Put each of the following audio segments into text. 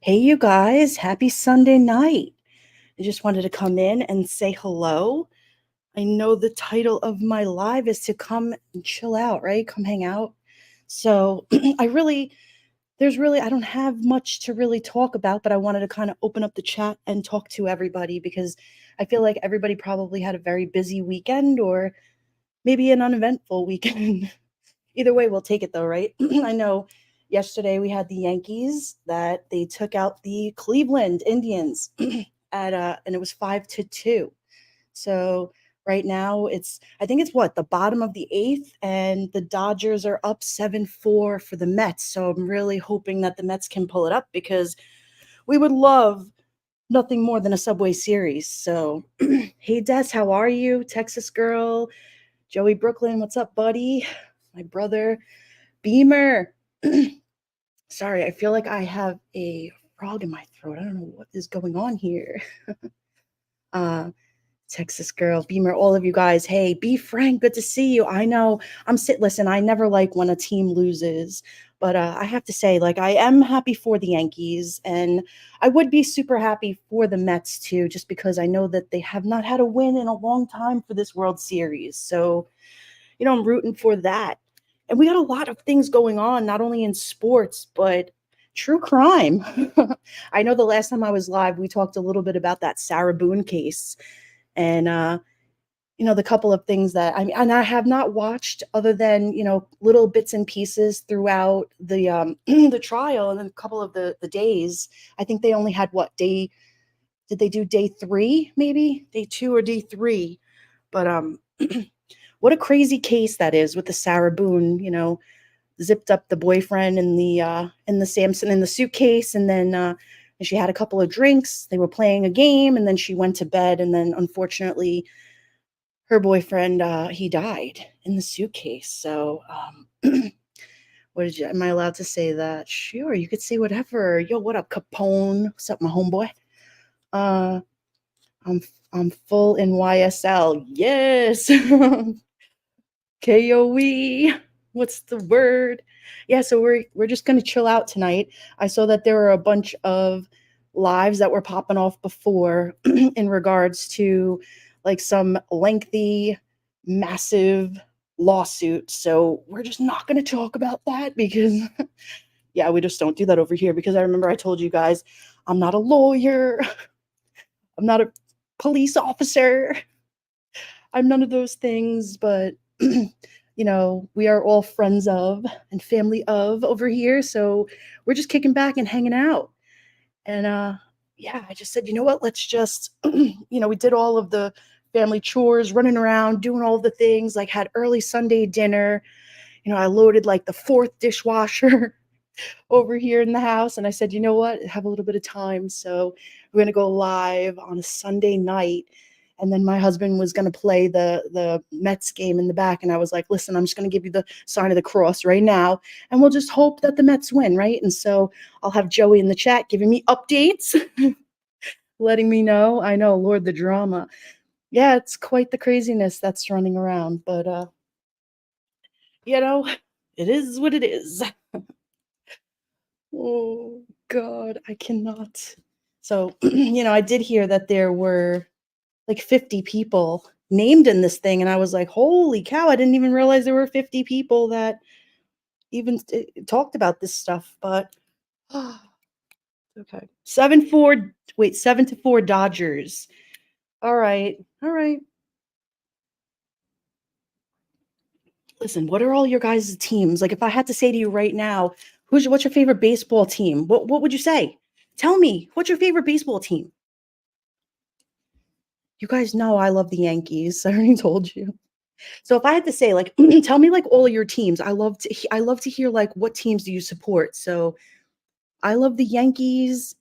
Hey, you guys, happy Sunday night. I just wanted to come in and say hello. I know the title of my live is to come and chill out, right? Come hang out. So I really, I don't have much to really talk about, but I wanted to kind of open up the chat and talk to everybody because I feel like everybody probably had a very busy weekend or maybe an uneventful weekend. Either way, we'll take it though, right? I know yesterday we had the Yankees that they took out the Cleveland Indians at and it was 5-2. So right now I think it's what, the bottom of the eighth, and the Dodgers are up 7-4 for the Mets. So I'm really hoping that the Mets can pull it up because we would love nothing more than a Subway Series. So hey Des, how are you? Texas girl, Joey Brooklyn, what's up, buddy? My brother. Beamer. Sorry, I feel like I have a frog in my throat. I don't know what is going on here. uh, Texas girl, Beamer, all of you guys. Hey, be frank. Good to see you. I know listen, I never like when a team loses, but I have to say, like, I am happy for the Yankees, and I would be super happy for the Mets too, just because I know that they have not had a win in a long time for this World Series. So, I'm rooting for that. And we got a lot of things going on, not only in sports, but true crime. I know the last time I was live, we talked a little bit about that Sarah Boone case. And, the couple of things that and I have not watched other than, little bits and pieces throughout the, the trial and then a couple of the days. I think they only had did they do day 3, maybe day 2 or day 3? But, what a crazy case that is with the Sarah Boone, zipped up the boyfriend in the Samson in the suitcase, and then she had a couple of drinks. They were playing a game, and then she went to bed, and then unfortunately her boyfriend he died in the suitcase. So what did you am I allowed to say that? Sure, you could say whatever. Yo, what up, Capone? What's up, my homeboy? Uh I'm I'm full in YSL. Yes. KOE. What's the word? Yeah, so we're just gonna chill out tonight. I saw that there were a bunch of lives that were popping off before in regards to like some lengthy, massive lawsuit. So we're just not gonna talk about that because yeah, we just don't do that over here because I remember I told you guys I'm not a lawyer, I'm not a police officer, I'm none of those things, but we are all friends of and family of over here. So we're just kicking back and hanging out. And yeah, I just said, you know what, let's just we did all of the family chores, running around, doing all the things, like had early Sunday dinner. I loaded like the fourth dishwasher over here in the house. And I said, you know what, have a little bit of time. So we're going to go live on a Sunday night. And then my husband was going to play the Mets game in the back. And I was like, listen, I'm just going to give you the sign of the cross right now. And we'll just hope that the Mets win, right? And so I'll have Joey in the chat giving me updates, letting me know. I know, Lord, the drama. Yeah, it's quite the craziness that's running around. But, you know, it is what it is. Oh God, I cannot. So, I did hear that there were like 50 people named in this thing, and I was like, holy cow, I didn't even realize there were 50 people that even talked about this stuff. But okay. 7-4, wait, 7-4 Dodgers. All right. All right. Listen, what are all your guys' teams? Like if I had to say to you right now, what's your favorite baseball team? What would you say? Tell me, what's your favorite baseball team? You guys know I love the Yankees. I already told you. So if I had to say, like, tell me like all of your teams. I love to hear like what teams do you support. So I love the Yankees.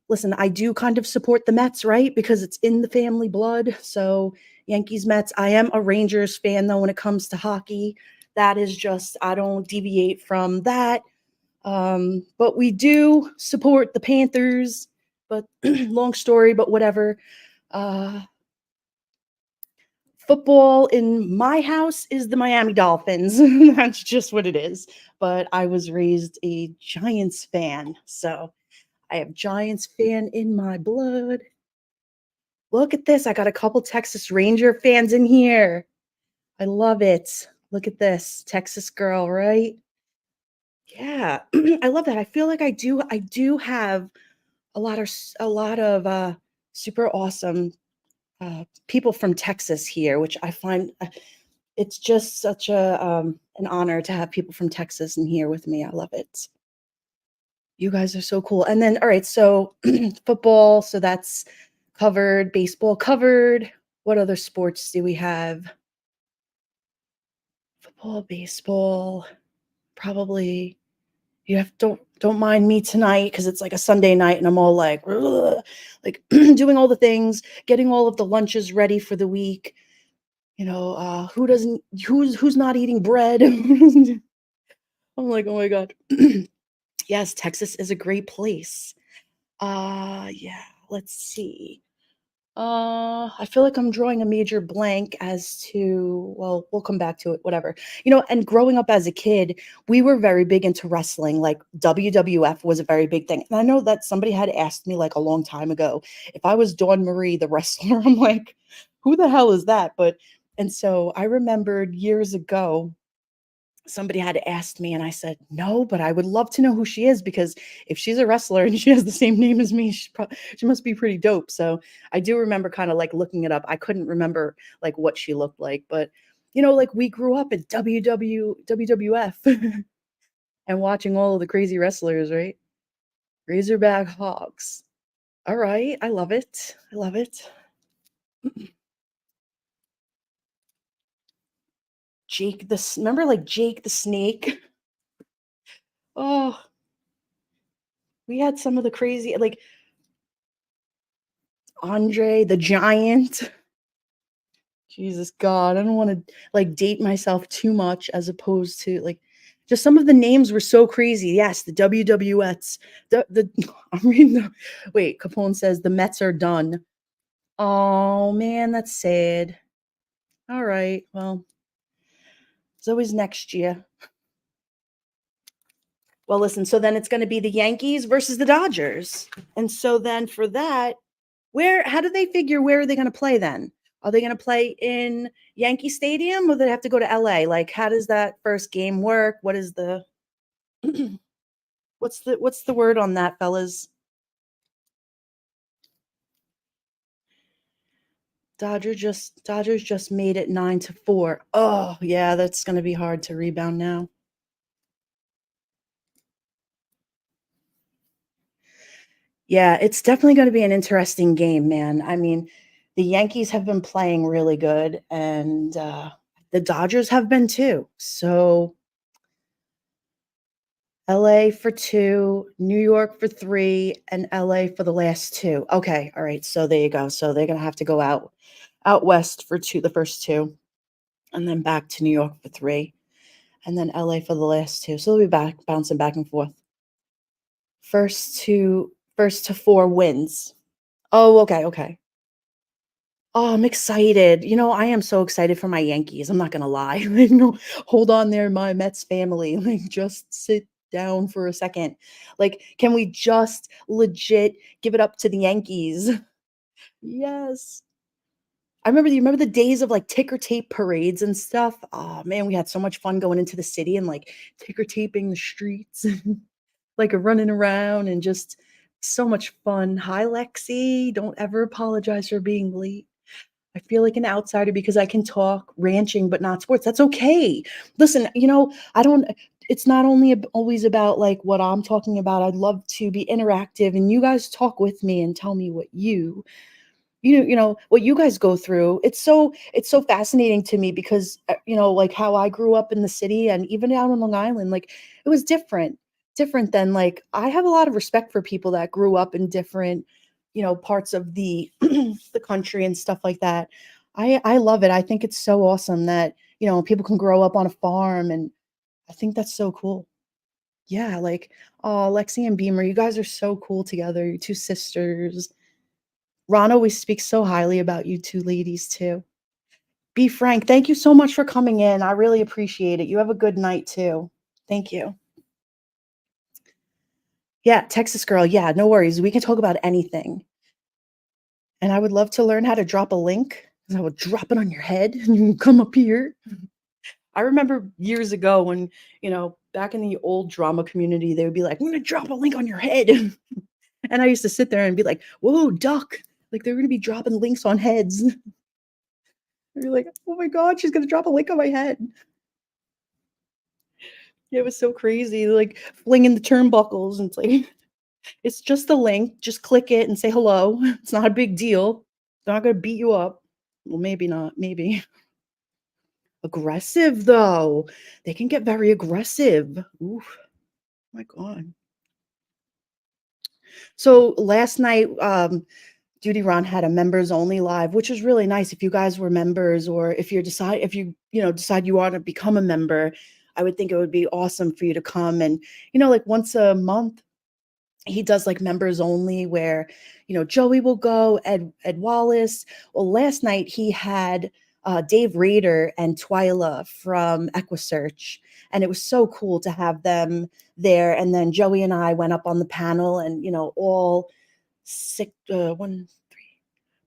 Listen, I do kind of support the Mets, right? Because it's in the family blood. So Yankees, Mets. I am a Rangers fan though when it comes to hockey. That is just I don't deviate from that. But we do support the Panthers. But long story, but whatever. Uh, Football in my house is the Miami Dolphins. That's just what it is. But I was raised a Giants fan. So I have Giants fan in my blood. Look at this. I got a couple Texas Ranger fans in here. I love it. Look at this. Texas girl, right? Yeah. I love that. I feel like I do have a lot of super awesome people from Texas here, which I find it's just such a an honor to have people from Texas in here with me. I love it. You guys are so cool. And then, all right, so football, so that's covered, baseball covered. What other sports do we have? Football, baseball, probably. You have don't mind me tonight because it's like a Sunday night and I'm all like, "Ugh," like doing all the things, getting all of the lunches ready for the week. Who's not eating bread? I'm like, oh my God. Yes, Texas is a great place. Yeah, let's see. I feel like I'm drawing a major blank as to, well, we'll come back to it, whatever. And growing up as a kid, we were very big into wrestling. Like WWF was a very big thing. And I know that somebody had asked me like a long time ago if I was Dawn Marie, the wrestler. I'm like, who the hell is that? And so I remembered years ago somebody had asked me and I said, "No, but I would love to know who she is because if she's a wrestler and she has the same name as me, she must be pretty dope." So I do remember kind of like looking it up. I couldn't remember like what she looked like, but like we grew up at WWF and watching all of the crazy wrestlers, right? Razorback Hogs. All right, I love it. I love it. Remember like Jake the Snake? Oh, we had some of the crazy like Andre the Giant. Jesus God, I don't wanna, like, date myself too much as opposed to, like, just some of the names were so crazy. Yes, the WWFs. The I'm reading the wait, Capone says, "The Mets are done." Oh, man, that's sad. Alright, well, it's always next year. Well, listen, so then it's gonna be the Yankees versus the Dodgers, and so then for that, how do they figure where are they gonna play then? Are they gonna play in Yankee Stadium or do they have to go to LA? Like, how does that first game work? What is the what's the word on that, fellas? Dodgers just made it 9-4. Oh, yeah, that's gonna be hard to rebound now. Yeah, it's definitely gonna be an interesting game, man. I mean, the Yankees have been playing really good, and, the Dodgers have been too. So, LA for 2, New York for 3, and LA for the last 2. Okay, alright, so there you go. So they're gonna have to go out west for 2 the first 2, and then back to New York for 3, and then LA for the last 2. So they'll be back bouncing back and forth. First to 4 wins. Oh, okay, okay. Oh, I'm excited. I am so excited for my Yankees. I'm not gonna lie. Like, no, hold on there, my Mets family. Like, just sit down for a second. Like, can we just legit give it up to the Yankees? Yes. You remember the days of like ticker tape parades and stuff? Oh man, we had so much fun going into the city and like ticker taping the streets, like running around and just so much fun. Hi, Lexi. Don't ever apologize for being late. I feel like an outsider because I can talk ranching, but not sports. That's okay. Listen, I don't, it's not only always about like what I'm talking about. I'd love to be interactive and you guys talk with me and tell me what what you guys go through. It's so fascinating to me because like how I grew up in the city and even out on Long Island, like it was different than like I have a lot of respect for people that grew up in different parts of the the country and stuff like that. I love it. I think it's so awesome that people can grow up on a farm, and I think that's so cool. Yeah, like, oh, Lexi and Beamer, you guys are so cool together. You two sisters. Ron always speaks so highly about you two ladies too. Be Frank, thank you so much for coming in. I really appreciate it. You have a good night too. Thank you. Yeah, Texas girl. Yeah, no worries. We can talk about anything. And I would love to learn how to drop a link, and I would drop it on your head and you can come up here. I remember years ago when, back in the old drama community, they would be like, "I'm gonna drop a link on your head." And I used to sit there and be like, "Whoa, duck." Like they're gonna be dropping links on heads. I'd be like, "Oh my god, she's gonna drop a link on my head." Yeah, it was so crazy, like flinging the turnbuckles, and it's like, it's just a link. Just click it and say hello. It's not a big deal. They're not gonna beat you up. Well, maybe not. Maybe. Aggressive though. They can get very aggressive. Oof. My god. So last night, Duty Ron had a members only live, which was really nice. If you guys were members, or if you decide you want to become a member, I would think it would be awesome for you to come. And like once a month he does like members only, where Joey will go, Ed Wallace. Well, last night he had Dave Rader and Twyla from Equisearch, and it was so cool to have them there. And then Joey and I went up on the panel, and all six, one,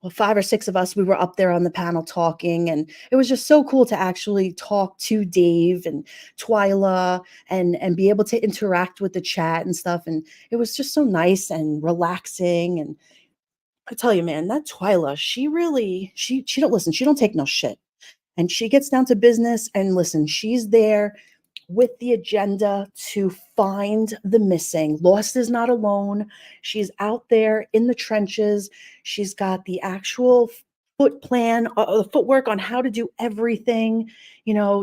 well, 5 or 6 of us, we were up there on the panel talking, and it was just so cool to actually talk to Dave and Twyla, and be able to interact with the chat and stuff, and it was just so nice and relaxing. And I tell you, man, that Twyla, she really she don't listen, she don't take no shit. And she gets down to business, and listen, she's there with the agenda to find the missing. Lost is not alone. She's out there in the trenches. She's got the actual foot plan, footwork on how to do everything.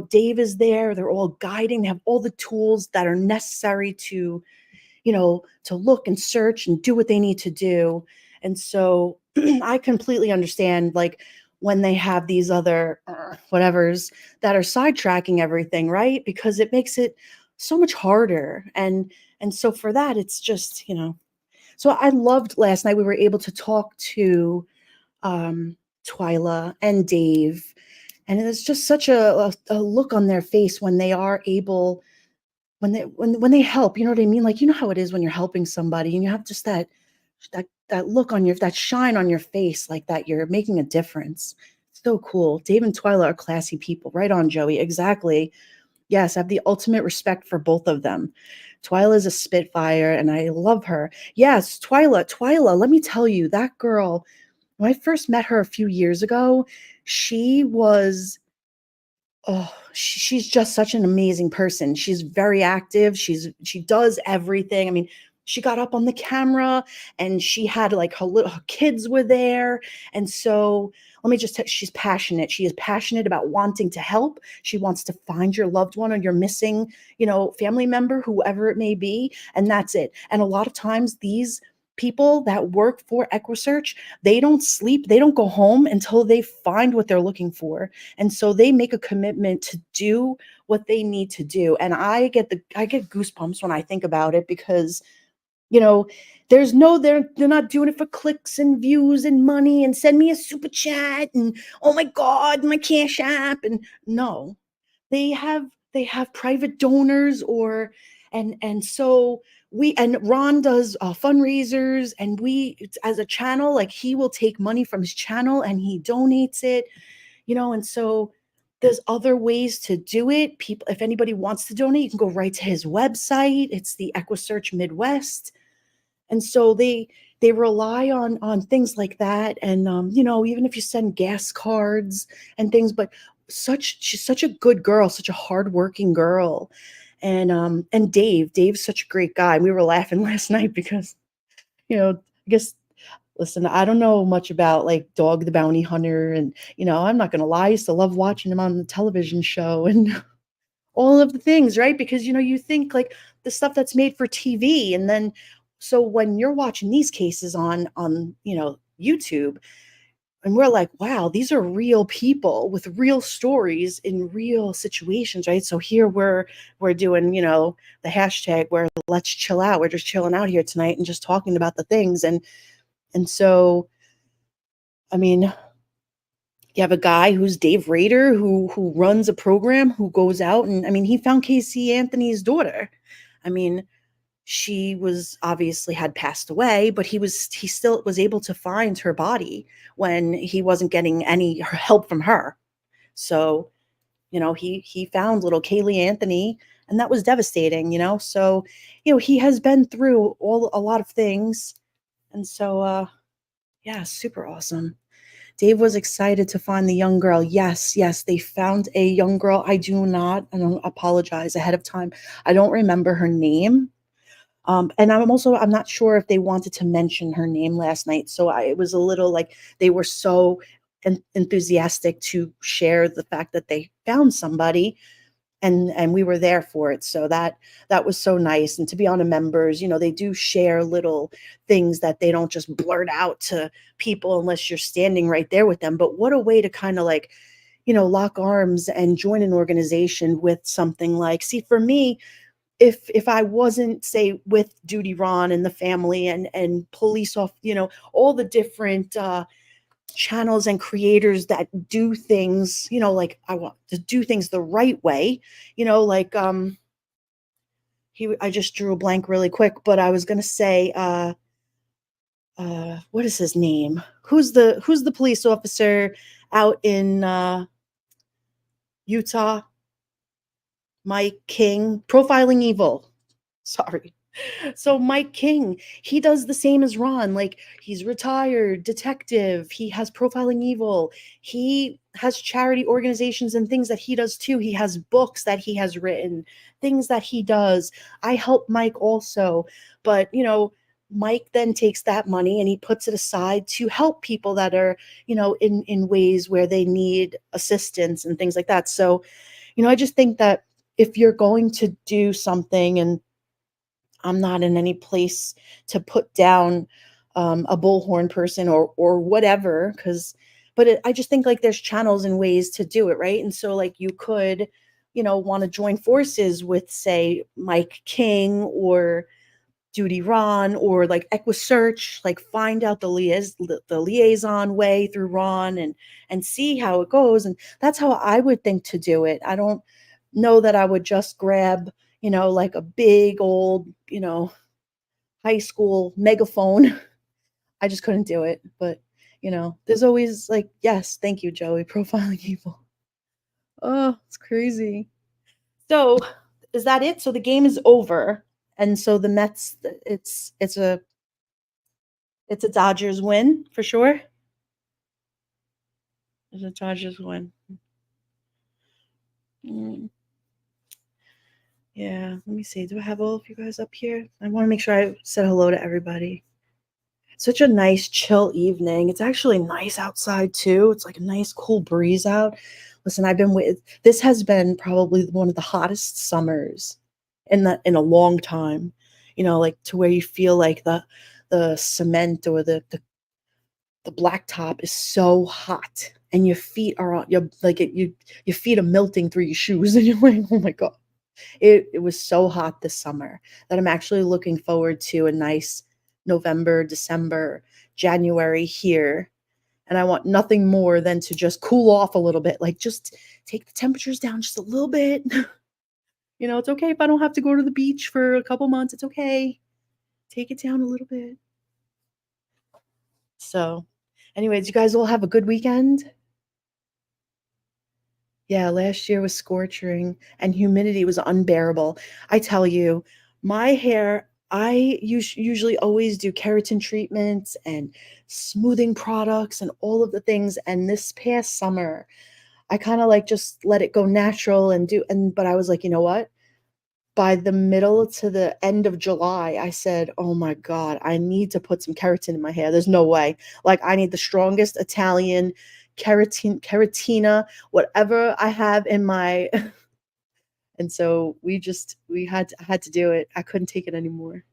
Dave is there. They're all guiding. They have all the tools that are necessary to look and search and do what they need to do. And so I completely understand, like, when they have these other whatevers that are sidetracking everything, right? Because it makes it so much harder. And so for that, it's just, so I loved last night. We were able to talk to um Twyla and Dave, and it's just such a look on their face when they are able, when they help. You know what I mean? Like, how it is when you're helping somebody and you have just that look on your, that shine on your face, like that you're making a difference. So cool. Dave and Twyla are classy people. Right on, Joey. Exactly. Yes, I have the ultimate respect for both of them. Twyla is a spitfire and I love her. Yes, Twyla, let me tell you, that girl, when I first met her a few years ago, she was, oh, she's just such an amazing person. She's very active. She does everything. I mean, she got up on the camera, and she had like her kids were there. And so let me just she's passionate. She is passionate about wanting to help. She wants to find your loved one or your missing, family member, whoever it may be, and that's it. And a lot of times these people that work for Equisearch, they don't sleep, they don't go home until they find what they're looking for. And so they make a commitment to do what they need to do. And I get goosebumps when I think about it, because you know there's no, they're not doing it for clicks and views and money and send me a super chat and, oh my god, my cash app. And no, they have private donors, or and so we, and Ron does fundraisers, and we, as a channel, like, he will take money from his channel and he donates it. And so there's other ways to do it. People, if anybody wants to donate, you can go right to his website. It's the Equisearch Midwest. And so they rely on things like that. And even if you send gas cards and things, but she's such a good girl, such a hardworking girl. And Dave's such a great guy. We were laughing last night because, I guess, listen, I don't know much about like Dog the Bounty Hunter, and I'm not gonna lie, I used to love watching him on the television show and all of the things, right? Because you think like the stuff that's made for TV, and then so when you're watching these cases on YouTube, and we're like, wow, these are real people with real stories in real situations, right? So here we're doing, the hashtag where let's chill out. We're just chilling out here tonight and just talking about the things. And so, I mean, you have a guy who's Dave Rader, who runs a program, who goes out, and I mean, he found Casey Anthony's daughter. I mean, she was obviously had passed away, but he still was able to find her body when he wasn't getting any help from her. So, he found little Kaylee Anthony, and that was devastating, So, he has been through a lot of things. And so, yeah, super awesome. Dave was excited to find the young girl. Yes, yes, they found a young girl. I don't apologize ahead of time. I don't remember her name. And I'm not sure if they wanted to mention her name last night. So it was a little like they were so enthusiastic to share the fact that they found somebody, and we were there for it. So that was so nice. And to be on a members, they do share little things that they don't just blurt out to people unless you're standing right there with them. But what a way to kind of like, lock arms and join an organization with something like, see, for me, if I wasn't, say, with Duty Ron and the family and police off, all the different channels and creators that do things, like I want to do things the right way, like I just drew a blank really quick, but I was gonna say what is his name? Who's the police officer out in Utah? Mike King, Profiling Evil. Sorry. So Mike King, he does the same as Ron. Like, he's retired detective. He has Profiling Evil. He has charity organizations and things that he does too. He has books that he has written, things that he does. I help Mike also, but Mike then takes that money and he puts it aside to help people that are, in ways where they need assistance and things like that. So, I just think that if you're going to do something, and I'm not in any place to put down a bullhorn person or whatever, I just think like there's channels and ways to do it, right? And so like you could, want to join forces with, say, Mike King or Duty Ron or like EquiSearch, like find out the liaison way through Ron and see how it goes. And that's how I would think to do it. I don't know that I would just grab, like a big old, high school megaphone. I just couldn't do it. But, there's always like, yes, thank you, Joey, Profiling Evil. Oh, it's crazy. So, is that it? So the game is over. And so the Mets, it's a Dodgers win for sure. It's a Dodgers win. Mm, yeah, let me see. Do I have all of you guys up here? I want to make sure I said hello to everybody. Such a nice chill evening. It's actually nice outside too. It's like a nice cool breeze out. Listen, this has been probably one of the hottest summers in a long time. Like to where you feel like the cement or the blacktop is so hot and your feet are on your feet are melting through your shoes and you're like, oh my god. It was so hot this summer that I'm actually looking forward to a nice November, December, January here. And I want nothing more than to just cool off a little bit, like just take the temperatures down just a little bit. It's okay if I don't have to go to the beach for a couple months. It's okay. Take it down a little bit. So, anyways, you guys all have a good weekend. Yeah, last year was scorching and humidity was unbearable. I tell you, my hair, I usually always do keratin treatments and smoothing products and all of the things. And this past summer, I kind of like just let it go natural but I was like, you know what? By the middle to the end of July, I said, "Oh my god, I need to put some keratin in my hair. There's no way. Like, I need the strongest Italian keratina, whatever I have in my." And so I had to do it. I couldn't take it anymore.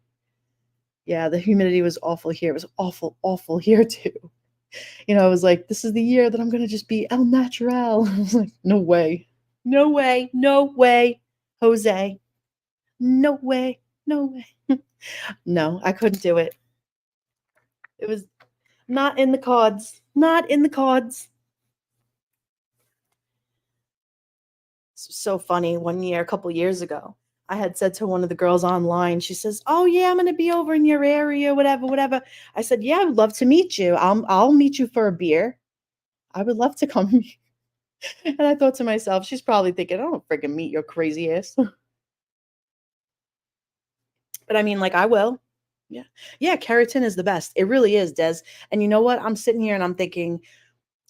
Yeah, the humidity was awful here. It was awful, awful here too. I was like, "This is the year that I'm gonna just be el natural." I was like, "No way. No way. No way, Jose. No way. No way." No, I couldn't do it. It was not in the cards. Not in the cards. So funny. One year, a couple years ago, I had said to one of the girls online, she says, "Oh yeah, I'm gonna be over in your area, whatever, whatever." I said, "Yeah, I would love to meet you. I'll meet you for a beer. I would love to come." And I thought to myself, she's probably thinking, "I don't freaking meet your crazy ass." But I mean, like, I will. Yeah. Yeah, keratin is the best. It really is, Des. And you know what? I'm sitting here and I'm thinking,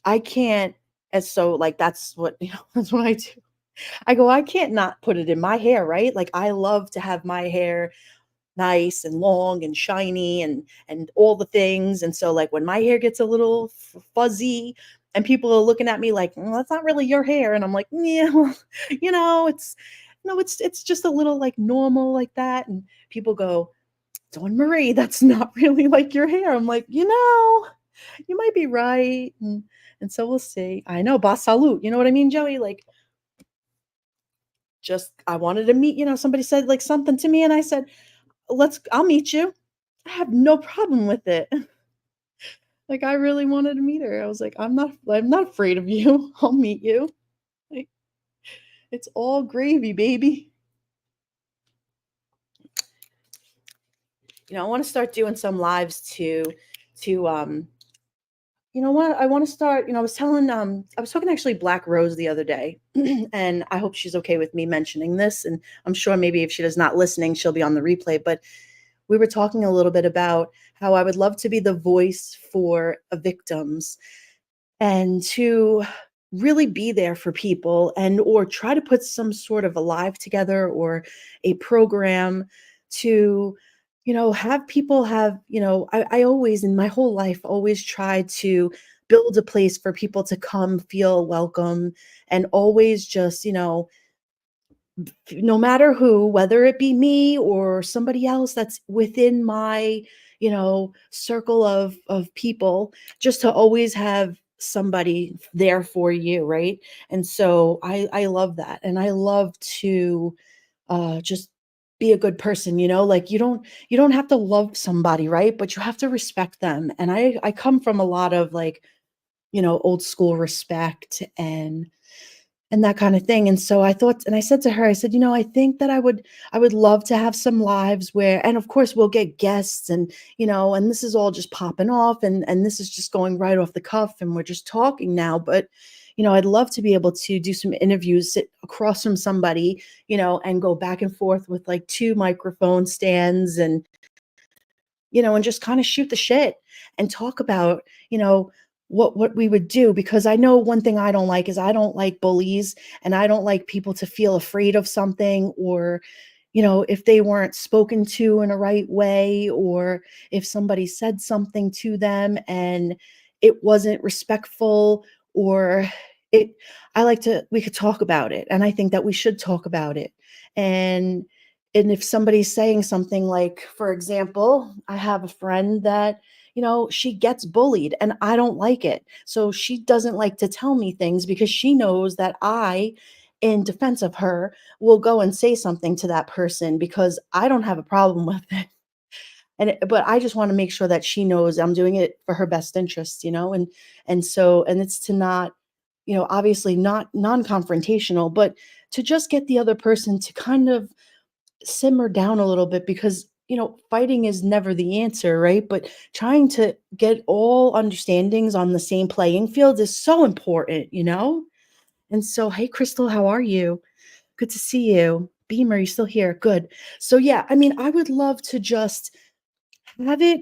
I can't, and so like that's what, that's what I do. I go, I can't not put it in my hair, right? Like I love to have my hair nice and long and shiny and all the things. And so like when my hair gets a little fuzzy and people are looking at me like, "Mm, that's not really your hair." And I'm like, "Yeah, well, it's no, it's just a little like normal like that." And people go, "Dawn Marie, that's not really like your hair." I'm like, you might be right. And so we'll see. I know, boss salute. You know what I mean, Joey? Like, just I wanted to meet, somebody said like something to me, and I said, I'll meet you. I have no problem with it. Like, I really wanted to meet her. I was like, I'm not afraid of you. I'll meet you. Like, it's all gravy, baby. I want to start doing some lives to you know what? I want to start, I was talking to actually Black Rose the other day, and I hope she's okay with me mentioning this. And I'm sure maybe if she does not listening, she'll be on the replay. But we were talking a little bit about how I would love to be the voice for victims and to really be there for people and or try to put some sort of a live together or a program to have people have I always in my whole life always try to build a place for people to come feel welcome and always just no matter who, whether it be me or somebody else that's within my, circle of people, just to always have somebody there for you, right? And so I love that. And I love to just be a good person, like you don't have to love somebody, right? But you have to respect them. And I come from a lot of like, old school respect and that kind of thing. And so I thought, and I said to her, I said, I think that I would love to have some lives where, and of course we'll get guests and, and this is all just popping off and this is just going right off the cuff and we're just talking now. But, I'd love to be able to do some interviews, sit across from somebody, and go back and forth with like two microphone stands and just kind of shoot the shit and talk about, what we would do because I know one thing I don't like is I don't like bullies and I don't like people to feel afraid of something or if they weren't spoken to in a right way or if somebody said something to them and it wasn't respectful or it I like to we could talk about it and I think that we should talk about it and if somebody's saying something like, for example, I have a friend that, she gets bullied and I don't like it. So she doesn't like to tell me things because she knows that I, in defense of her, will go and say something to that person because I don't have a problem with it. But I just want to make sure that she knows I'm doing it for her best interest, and it's to not, obviously not non-confrontational, but to just get the other person to kind of simmer down a little bit because fighting is never the answer, right? But trying to get all understandings on the same playing field is so important. And so, hey Crystal, how are you? Good to see you. Beamer, you still here? Good. So yeah, I mean, I would love to just have it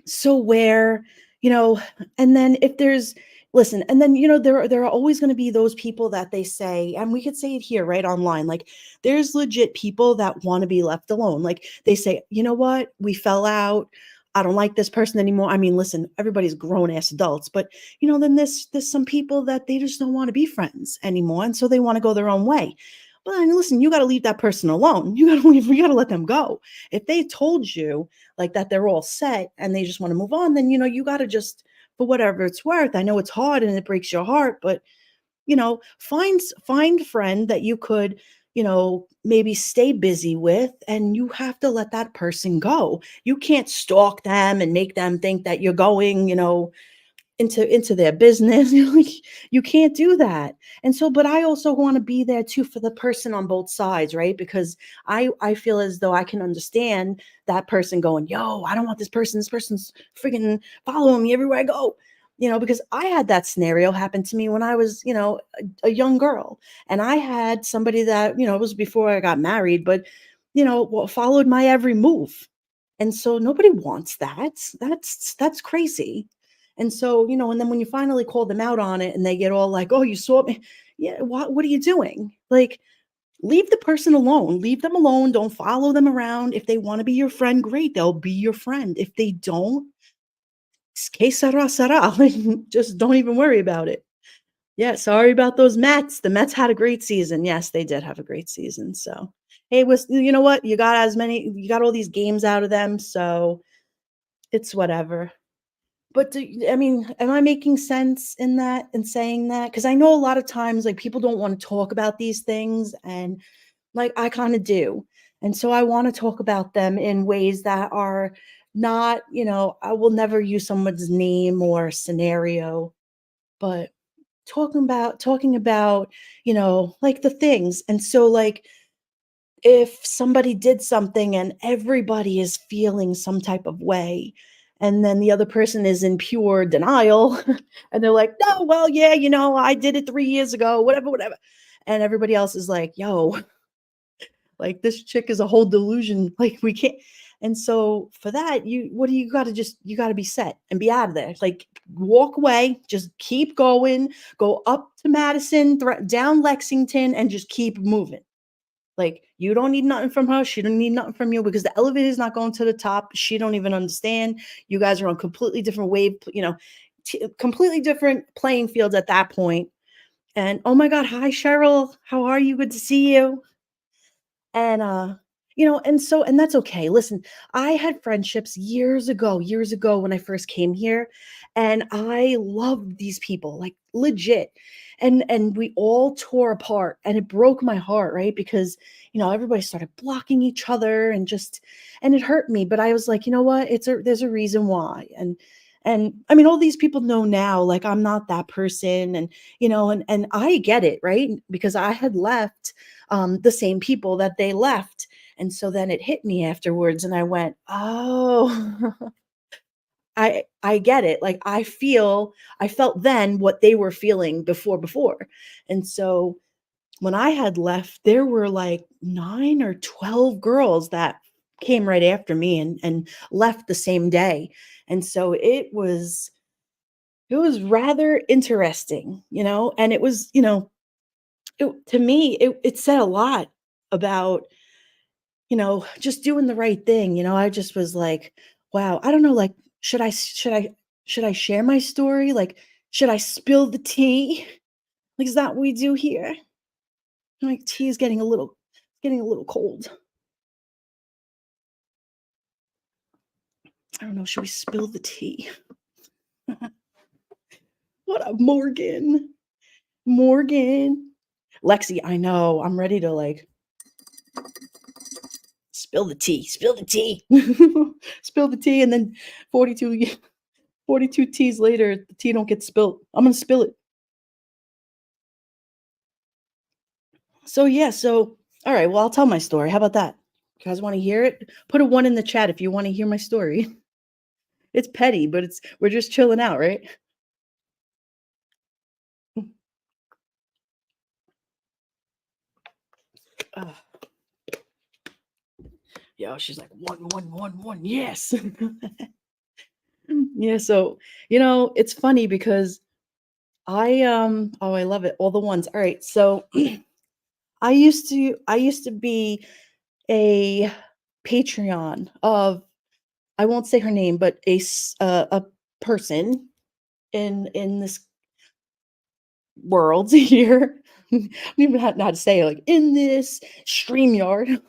so where, you know, and then if there's listen, and then there are always going to be those people that they say, and we could say it here, right, online. Like there's legit people that want to be left alone. Like they say, you know what, we fell out. I don't like this person anymore. I mean, listen, everybody's grown ass adults, but then there's some people that they just don't want to be friends anymore, and so they want to go their own way. Well, then listen, you got to leave that person alone. You got to leave. You got to let them go. If they told you like that they're all set and they just want to move on, then you got to just for whatever it's worth. I know it's hard and it breaks your heart, but find a friend that you could maybe stay busy with, and you have to let that person go. You can't stalk them and make them think that you're going into their business. Like, you can't do that. And so, but I also want to be there too for the person on both sides, right? Because I feel as though I can understand that person going, yo, I don't want this person's freaking following me everywhere I go. Because I had that scenario happen to me when I was, a young girl. And I had somebody that, it was before I got married, but followed my every move. And so nobody wants that. That's crazy. And so, and then when you finally call them out on it and they get all like, "Oh, you saw me." Yeah, what are you doing? Like, leave the person alone. Leave them alone. Don't follow them around. If they want to be your friend, great. They'll be your friend. If they don't, que sera sera. Like, just don't even worry about it. Yeah, sorry about those Mets. The Mets had a great season. Yes, they did have a great season. So, hey, you know what? You got all these games out of them, so it's whatever. But I mean, am I making sense in that and saying that? Because I know a lot of times, like, people don't want to talk about these things, and like I kind of do. And so I want to talk about them in ways that are not, I will never use someone's name or scenario, but talking about, like the things. And so, like, if somebody did something and everybody is feeling some type of way, and then the other person is in pure denial, and they're like, no, well, yeah, I did it 3 years ago, whatever, whatever. And everybody else is like, yo, like, this chick is a whole delusion. Like, we can't. And so for that, what do you got to just, you got to be set and be out of there. Like, walk away, just keep going, go up to Madison, down Lexington, and just keep moving. Like, you don't need nothing from her. She don't need nothing from you, because the elevator is not going to the top. She don't even understand. You guys are on completely different completely different playing fields at that point. And oh my God, hi Cheryl, how are you? Good to see you. And and that's okay. Listen, I had friendships years ago when I first came here, and I loved these people, like, legit. And we all tore apart, and it broke my heart, right? Because, everybody started blocking each other, and it hurt me, but I was like, you know what? There's a reason why. And I mean, all these people know now, like, I'm not that person. And and I get it, right? Because I had left the same people that they left. And so then it hit me afterwards, and I went, oh, I get it. Like, I felt then what they were feeling before. And so when I had left, there were like 9 or 12 girls that came right after me and left the same day. And so it was rather interesting, and it was, to me, it said a lot about, just doing the right thing. I just was like, wow, I don't know, like, should I share my story? Like, should I spill the tea? Like, is that what we do here? Like, tea is getting a little cold. I don't know, should we spill the tea? What up, Morgan? Morgan. Lexi, I know. I'm ready to, like, spill the tea. Spill the tea. Spill the tea, and then 42 42 teas later, the tea don't get spilled. I'm gonna spill it. So yeah, all right, well, I'll tell my story. How about that? You guys want to hear it? Put a 1 in the chat if you want to hear my story. It's petty, but we're just chilling out, right? Uh, yeah, she's like, one, one, one, one. Yes. Yeah. So, it's funny because oh, I love it. All the ones. All right. So I used to be a Patreon of, I won't say her name, but a person in this world here. I don't even know how to say it, like, in this StreamYard,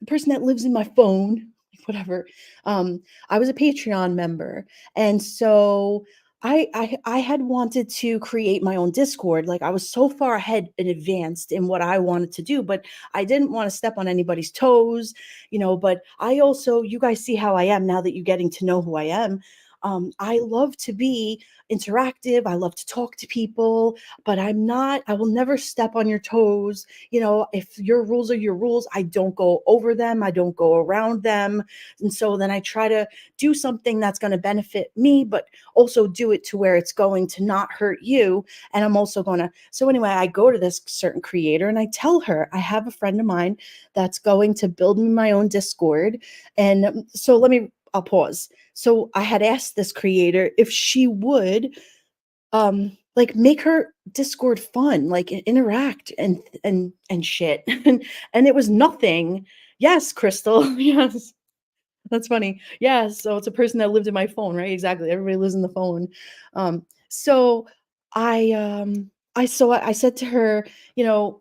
the person that lives in my phone, like, whatever. Um, I was a Patreon member, and so I had wanted to create my own Discord. Like, I was so far ahead and advanced in what I wanted to do, but I didn't want to step on anybody's toes. But I also, you guys see how I am now that you're getting to know who I am. I love to be interactive. I love to talk to people, but I will never step on your toes. If your rules are your rules, I don't go over them, I don't go around them. And so then I try to do something that's going to benefit me, but also do it to where it's going to not hurt you. And I'm also going to, so anyway, I go to this certain creator and I tell her, I have a friend of mine that's going to build me my own Discord. And so I'll pause. So I had asked this creator if she would like make her Discord fun, like interact and shit. And it was nothing. Yes, Crystal. Yes. That's funny. Yeah, so it's a person that lived in my phone, right? Exactly. Everybody lives in the phone. So I said to her,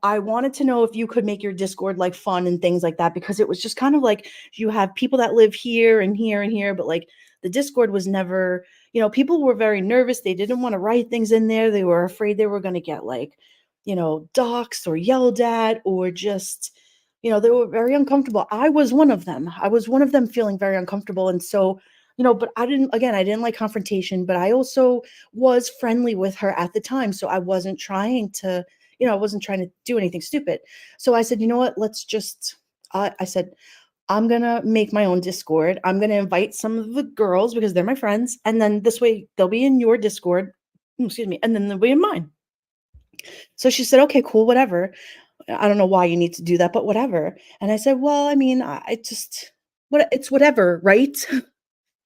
I wanted to know if you could make your Discord like fun and things like that, because it was just kind of like you have people that live here and here and here, but like the Discord was never, people were very nervous. They didn't want to write things in there. They were afraid they were going to get like, doxxed or yelled at, or just they were very uncomfortable. I was one of them. I was one of them feeling very uncomfortable. And so, but I didn't like confrontation, but I also was friendly with her at the time. So I wasn't trying to do anything stupid. So I said, you know what, I said, I'm going to make my own Discord. I'm going to invite some of the girls because they're my friends. And then this way they'll be in your Discord. Excuse me. And then they'll be in mine. So she said, okay, cool, whatever. I don't know why you need to do that, but whatever. And I said, well, I mean, it's whatever, right?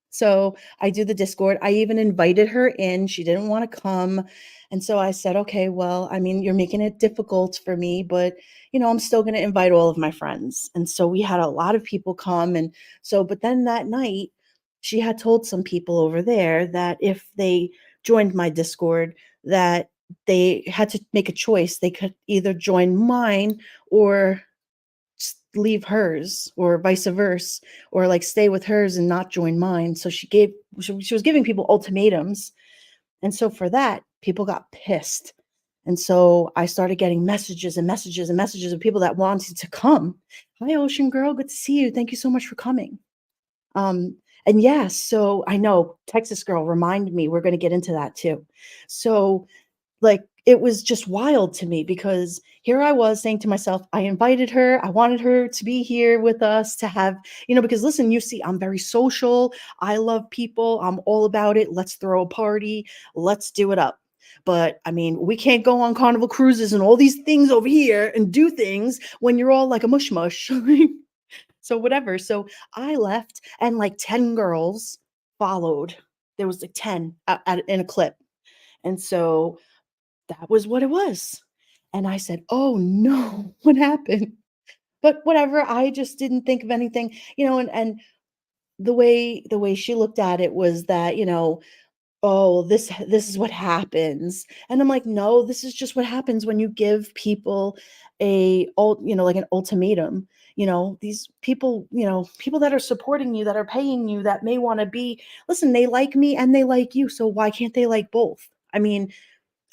So I do the Discord. I even invited her in. She didn't want to come. And so I said, okay, well, I mean, you're making it difficult for me, but I'm still going to invite all of my friends. And so we had a lot of people come. And so, but then that night, she had told some people over there that if they joined my Discord, that they had to make a choice. They could either join mine or leave hers, or vice versa, or like stay with hers and not join mine. So she was giving people ultimatums. And so for that, people got pissed. And so I started getting messages and messages and messages of people that wanted to come. Hi, Ocean Girl. Good to see you. Thank you so much for coming. Um, and yeah, so I know Texas Girl, remind me, we're going to get into that too. So like, it was just wild to me because here I was saying to myself, I invited her. I wanted her to be here with us to have, because listen, you see, I'm very social. I love people. I'm all about it. Let's throw a party. Let's do it up. But I mean, we can't go on Carnival cruises and all these things over here and do things when you're all like a mush mush. So whatever. So I left and like 10 girls followed. There was like 10 in a clip. And so that was what it was. And I said, "Oh no, what happened?" But whatever, I just didn't think of anything, and the way she looked at it was that, "Oh, this is what happens." And I'm like, "No, this is just what happens when you give people like an ultimatum." These people, people that are supporting you, that are paying you, that may want to listen, they like me and they like you, so why can't they like both? I mean,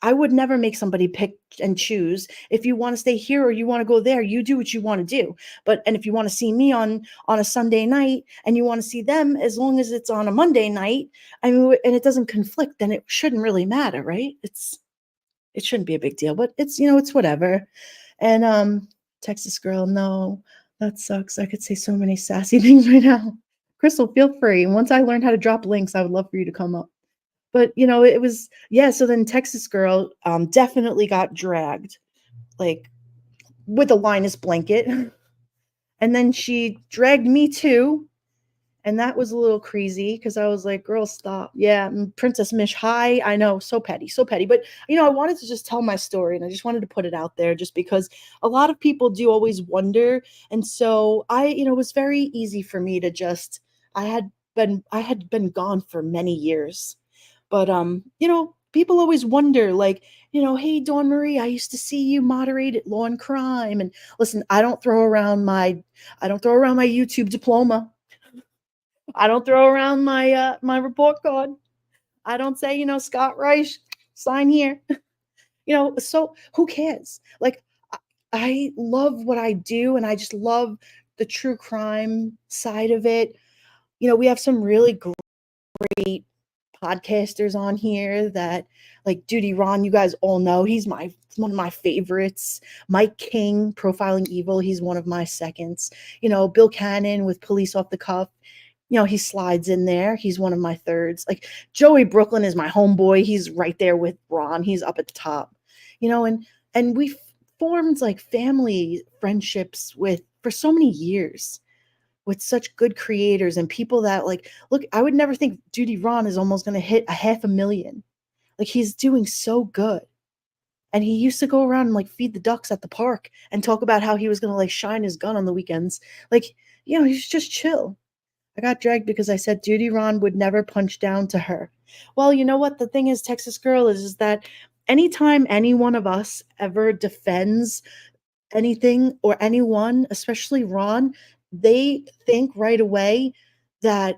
I would never make somebody pick and choose. If you want to stay here or you want to go there, you do what you want to do. And if you want to see me on a Sunday night and you want to see them, as long as it's on a Monday night, I mean, and it doesn't conflict, then it shouldn't really matter, right? It shouldn't be a big deal, but it's whatever. And Texas Girl, no, that sucks. I could say so many sassy things right now. Crystal, feel free. Once I learn how to drop links, I would love for you to come up. But, it was, yeah, so then Texas Girl definitely got dragged, like, with a Linus blanket. And then she dragged me too. And that was a little crazy because I was like, girl, stop. Yeah, Princess Mish, hi. I know, so petty, so petty. But, I wanted to just tell my story and I just wanted to put it out there just because a lot of people do always wonder. And so it was very easy for me to just, I had been gone for many years. But people always wonder, like, hey, Dawn Marie, I used to see you moderate at Law and Crime. And listen, I don't throw around my YouTube diploma. I don't throw around my report card. I don't say, Scott Reich, sign here. So who cares? Like, I love what I do, and I just love the true crime side of it. We have some really great podcasters on here that like Duty Ron, you guys all know he's one of my favorites. Mike King, Profiling Evil, he's one of my seconds. Bill Cannon with Police Off the Cuff. He slides in there. He's one of my thirds. Like Joey Brooklyn is my homeboy. He's right there with Ron. He's up at the top. And we formed like family friendships with for so many years with such good creators and people that like look, I would never think Duty Ron is almost going to hit a 500,000. Like he's doing so good. And he used to go around and like feed the ducks at the park and talk about how he was going to like shine his gun on the weekends. Like, he's just chill. I got dragged because I said Duty Ron would never punch down to her. Well, you know what? The thing is, Texas Girl, is that anytime any one of us ever defends anything or anyone, especially Ron, they think right away that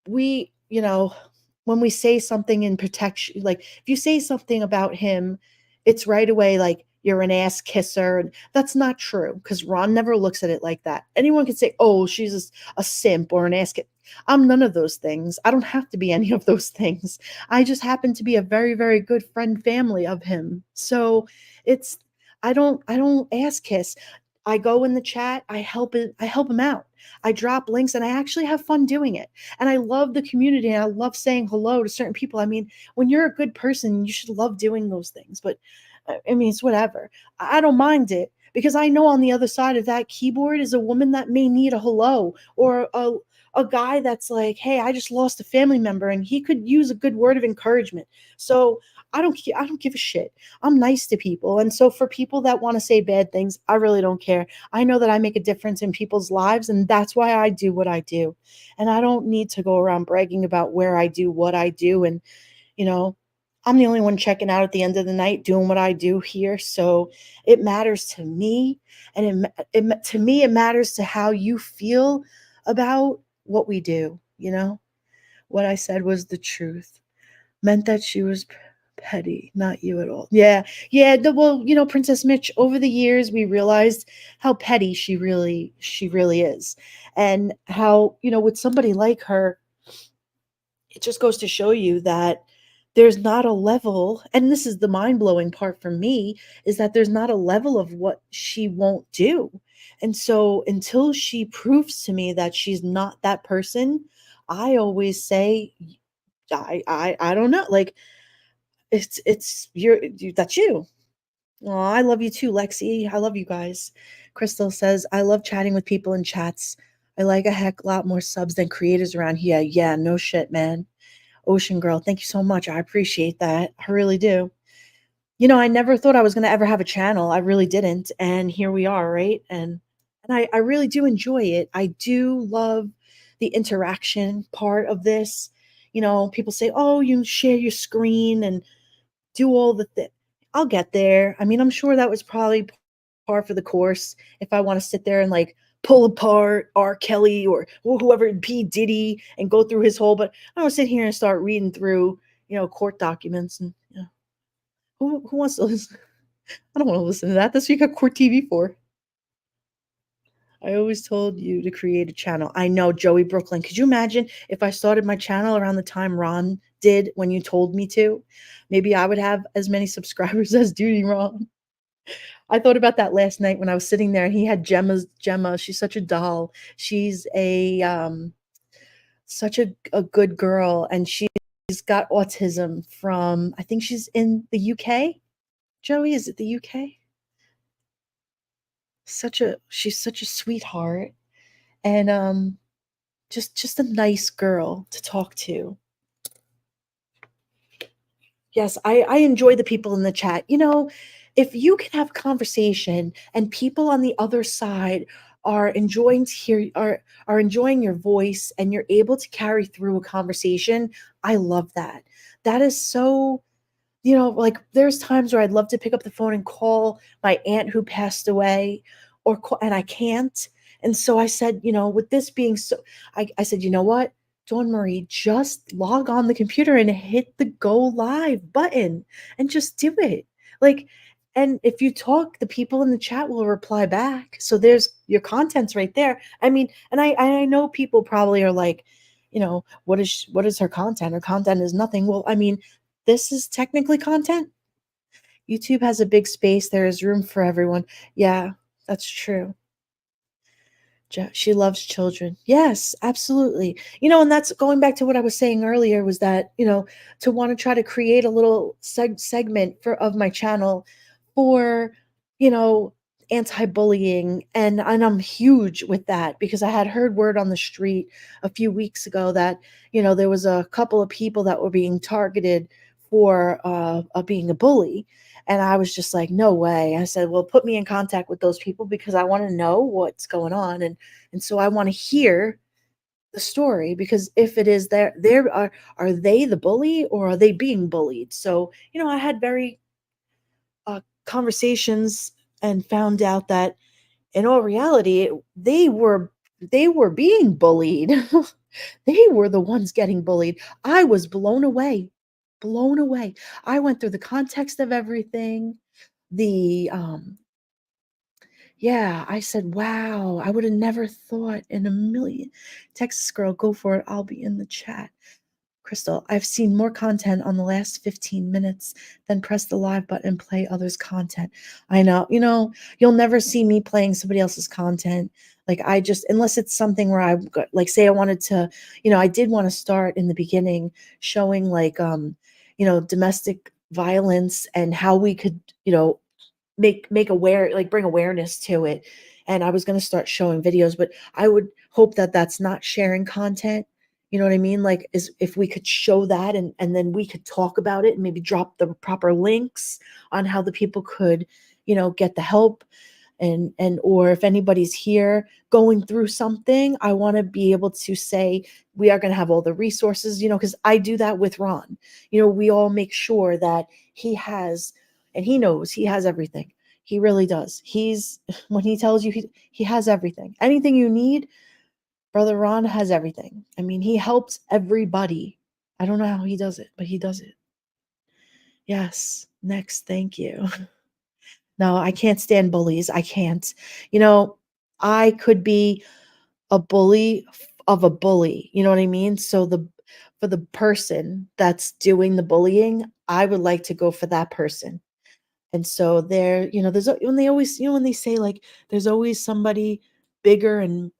we, when we say something in protection, like if you say something about him, it's right away like you're an ass kisser. And that's not true because Ron never looks at it like that. Anyone can say, oh, she's a simp or an ass kisser. I'm none of those things. I don't have to be any of those things. I just happen to be a very, very good friend family of him. So it's I don't ass kiss. I go in the chat, I help him out. I drop links and I actually have fun doing it. And I love the community and I love saying hello to certain people. I mean, when you're a good person, you should love doing those things. But I mean, it's whatever. I don't mind it because I know on the other side of that keyboard is a woman that may need a hello or a guy that's like, hey, I just lost a family member and he could use a good word of encouragement. So I don't give a shit. I'm nice to people. And so for people that want to say bad things, I really don't care. I know that I make a difference in people's lives and that's why I do what I do. And I don't need to go around bragging about where I do what I do. And, you know, I'm the only one checking out at the end of the night doing what I do here. So it matters to me. And to me, it matters to how you feel about what we do. What I said was the truth. Meant that she was petty, not you at all. Yeah, yeah. Well, Princess Mitch. Over the years, we realized how petty she really is, and how with somebody like her, it just goes to show you that there's not a level, and this is the mind blowing part for me, is that there's not a level of what she won't do, and so until she proves to me that she's not that person, I always say I don't know. Like it's that's you. Oh, I love you too, Lexi. I love you guys. Crystal says, I love chatting with people in chats. I like a heck lot more subs than creators around here. Yeah, no shit, man. Ocean Girl, thank you so much. I appreciate that. I really do. I never thought I was going to ever have a channel. I really didn't. And here we are, right? And I really do enjoy it. I do love the interaction part of this. People say, oh, you share your screen and do all the things. I'll get there. I mean, I'm sure that was probably par for the course if I want to sit there and like pull apart R. Kelly or whoever, P. Diddy, and go through his whole, but I don't sit here and start reading through, court documents and, who wants to listen? I don't want to listen to that. That's what you got court TV for. I always told you to create a channel. I know, Joey Brooklyn. Could you imagine if I started my channel around the time Ron did when you told me to? Maybe I would have as many subscribers as Duty Ron. I thought about that last night when I was sitting there and he had Gemma. She's such a doll. She's such a good girl. And she's got autism from, I think she's in the UK. Joey, is it the UK? She's such a sweetheart. And just a nice girl to talk to. Yes, I enjoy the people in the chat. If you can have conversation and people on the other side are enjoying to hear are enjoying your voice and you're able to carry through a conversation, I love that. That is so, like there's times where I'd love to pick up the phone and call my aunt who passed away and I can't. And so I said, with this being so, I said, you know what? Dawn Marie, just log on the computer and hit the go live button and just do it. Like, and if you talk, the people in the chat will reply back. So there's your content's right there. I mean, and I know people probably are like, what is her content? Her content is nothing. Well, I mean, this is technically content. YouTube has a big space. There is room for everyone. Yeah, that's true. She loves children. Yes, absolutely. And that's going back to what I was saying earlier was that, to want to try to create a little segment of my channel for, you know, anti-bullying, and I'm huge with that because I had heard word on the street a few weeks ago that, there was a couple of people that were being targeted for being a bully. And I was just like, no way. I said, well, put me in contact with those people because I want to know what's going on. And so I want to hear the story because if it is there are they the bully or are they being bullied? So, I had very conversations and found out that in all reality, they were being bullied. They were the ones getting bullied. I was blown away. Blown away. I went through the context of everything. The Yeah, I said, "Wow, I would have never thought in a million." Texas girl, go for it. I'll be in the chat. Crystal, I've seen more content on the last 15 minutes than press the live button and play others' content. I know, you'll never see me playing somebody else's content. Like I just, unless it's something where like say I wanted to, I did want to start in the beginning showing like, domestic violence and how we could, make aware, like bring awareness to it. And I was going to start showing videos, but I would hope that that's not sharing content. You know what I mean? Like, is if we could show that and then we could talk about it and maybe drop the proper links on how the people could, get the help. And or if anybody's here going through something, I want to be able to say we are going to have all the resources, because I do that with Ron. We all make sure that he has, and he knows he has everything. He really does. He's when he tells you he has everything. Anything you need, Brother Ron has everything. I mean, he helps everybody. I don't know how he does it, but he does it. Yes. Next, thank you. No, I can't stand bullies. I can't. I could be a bully of a bully. You know what I mean? So for the person that's doing the bullying, I would like to go for that person. And so when they always, when they say like there's always somebody bigger and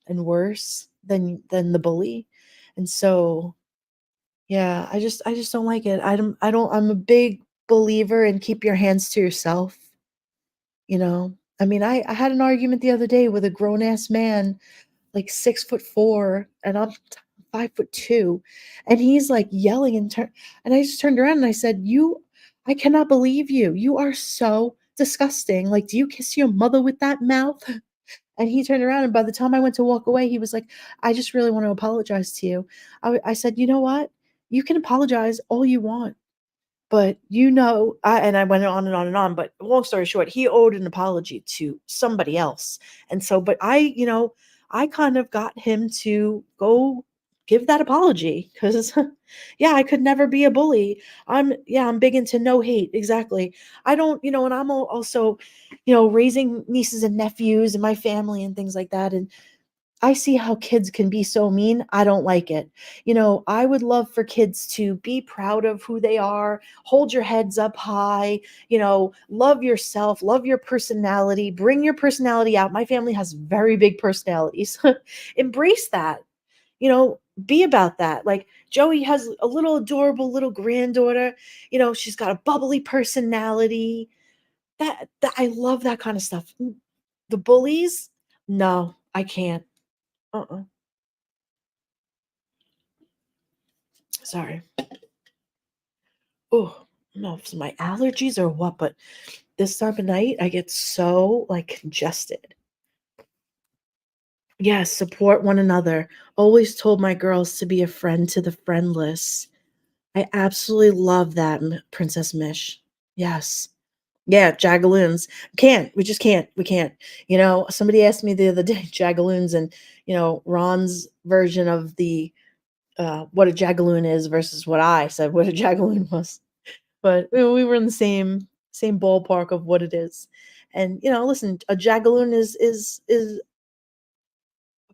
worse than the bully. And so yeah, I just don't like it. I'm a big believer in keep your hands to yourself. I mean, I had an argument the other day with a grown ass man, like 6'4", and I'm 5'2", and he's like yelling and I just turned around and I said, I cannot believe you. You are so disgusting. Like, do you kiss your mother with that mouth? And he turned around, and by the time I went to walk away, he was like, I just really want to apologize to you. I said, you know what? You can apologize all you want. But, and I went on and on and on, but long story short, he owed an apology to somebody else. And so, but I kind of got him to go give that apology because, yeah, I could never be a bully. I'm big into no hate. Exactly. I don't, and I'm also, raising nieces and nephews and my family and things like that. And I see how kids can be so mean. I don't like it. I would love for kids to be proud of who they are, hold your heads up high, love yourself, love your personality, bring your personality out. My family has very big personalities. Embrace that. Be about that. Like Joey has a little adorable little granddaughter, she's got a bubbly personality. That I love that kind of stuff. The bullies? No, I can't. Uh-uh. Sorry. Oh, I don't know if it's my allergies or what, but this time of night, I get so, like, congested. Yes, support one another. Always told my girls to be a friend to the friendless. I absolutely love that, Princess Mish. Yes. Yeah, Jagaloons. Can't. We just can't. We can't. Somebody asked me the other day, Jagaloons, and, Ron's version of the what a Jagaloon is versus what I said what a Jagaloon was. But we were in the same ballpark of what it is. And listen, a Jagaloon is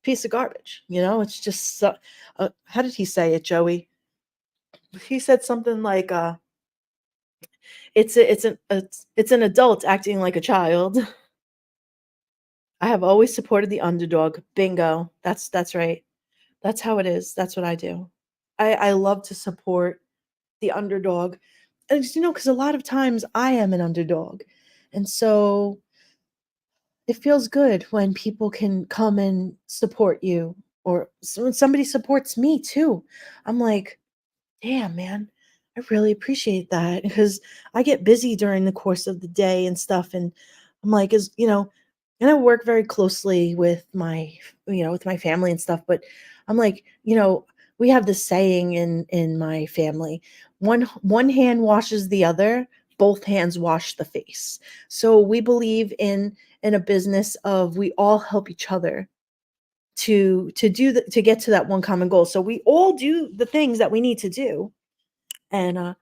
piece of garbage, you know? It's just so how did he say it, Joey? He said something like, it's an adult acting like a child." I have always supported the underdog. Bingo. That's right. That's how it is. That's what I do. I love to support the underdog. And you know, because a lot of times I am an underdog. And so it feels good when people can come and support you, or when somebody supports me too. I'm like, damn, man, I really appreciate that because I get busy during the course of the day and stuff. And I'm like, and I work very closely with with my family and stuff. But I'm like, we have this saying in my family: one hand washes the other, both hands wash the face. So we believe in a business of we all help each other to get to that one common goal. So we all do the things that we need to do. And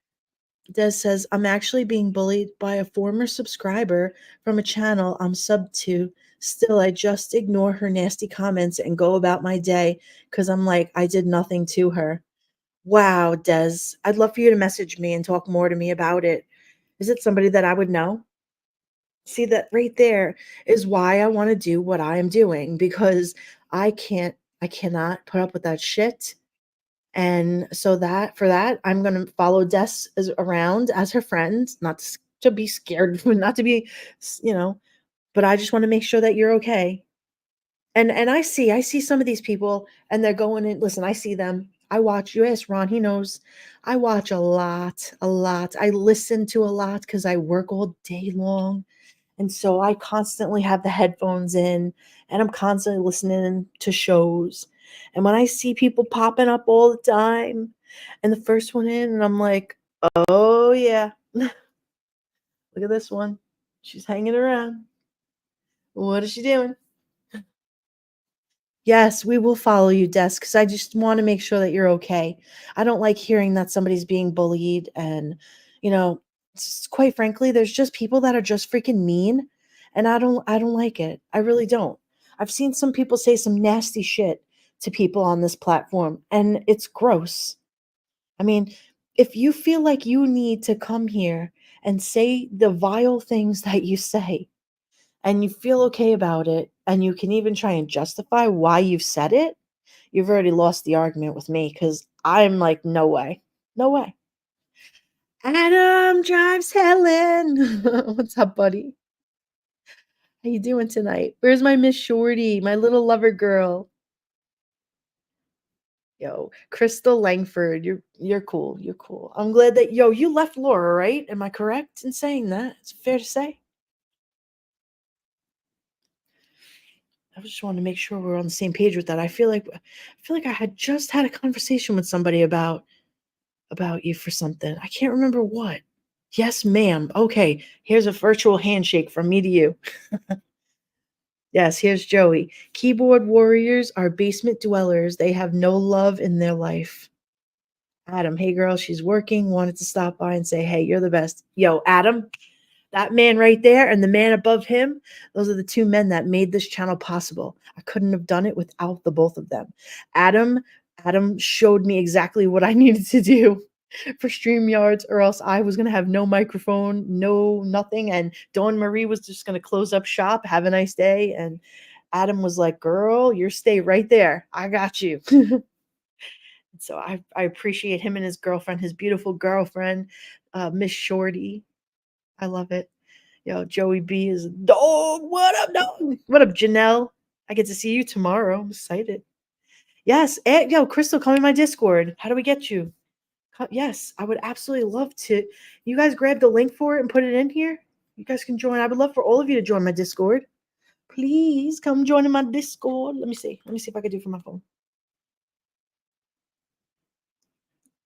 Des says, I'm actually being bullied by a former subscriber from a channel I'm sub to. Still, I just ignore her nasty comments and go about my day because I'm like, I did nothing to her. Wow, Des, I'd love for you to message me and talk more to me about it. Is it somebody that I would know? See, that right there is why I want to do what I am doing, because I cannot put up with that shit. And so that for that, I'm gonna follow Des as around as her friend, not to be scared, not to be, but I just want to make sure that you're okay. And I see some of these people, and they're going in. Listen, I see them. I watch. You ask Ron, he knows. I watch a lot, a lot. I listen to a lot because I work all day long. And so I constantly have the headphones in, and I'm constantly listening to shows. And when I see people popping up all the time, and the first one in, and I'm like, oh yeah, look at this one. She's hanging around. What is she doing? Yes, we will follow you, Des, because I just want to make sure that you're okay. I don't like hearing that somebody's being bullied, and you know, quite frankly, there's just people that are just freaking mean, and I don't like it. I really don't. I've seen some people say some nasty shit to people on this platform, and it's gross. I mean, if you feel like you need to come here and say the vile things that you say, and you feel okay about it, and you can even try and justify why you've said it, you've already lost the argument with me, because I'm like, no way. No way. Adam drives Helen. What's up, buddy? How you doing tonight? Where's my Miss Shorty, my little lover girl? Yo, Crystal Langford, you're cool. You're cool. I'm glad that you left Laura, right? Am I correct in saying that? It's fair to say. I just wanted to make sure we're on the same page with that. I feel like I had just had a conversation with somebody about you for something. I can't remember what. Yes, ma'am. Okay, here's a virtual handshake from me to you. Yes, here's Joey. Keyboard warriors are basement dwellers. They have no love in their life. Adam, hey girl, she's working. Wanted to stop by and say, hey, you're the best. Yo, Adam, that man right there and the man above him, those are the two men that made this channel possible. I couldn't have done it without the both of them. Adam, Adam showed me exactly what I needed to do for StreamYards, or else I was gonna have no microphone, no nothing. And Dawn Marie was just gonna close up shop, have a nice day. And Adam was like, girl, you stay right there. I got you. So I appreciate him and his girlfriend, his beautiful girlfriend, Miss Shorty. I love it. Yo, Joey B is a dog. What up, dog? What up, Janelle? I get to see you tomorrow. I'm excited. Yes. Yo, Crystal, come in my Discord. How do we get you? Yes, I would absolutely love to. You guys grab the link for it and put it in here. You guys can join. I would love for all of you to join my Discord. Please come join in my Discord. Let me see. Let me see if I can do it from my phone.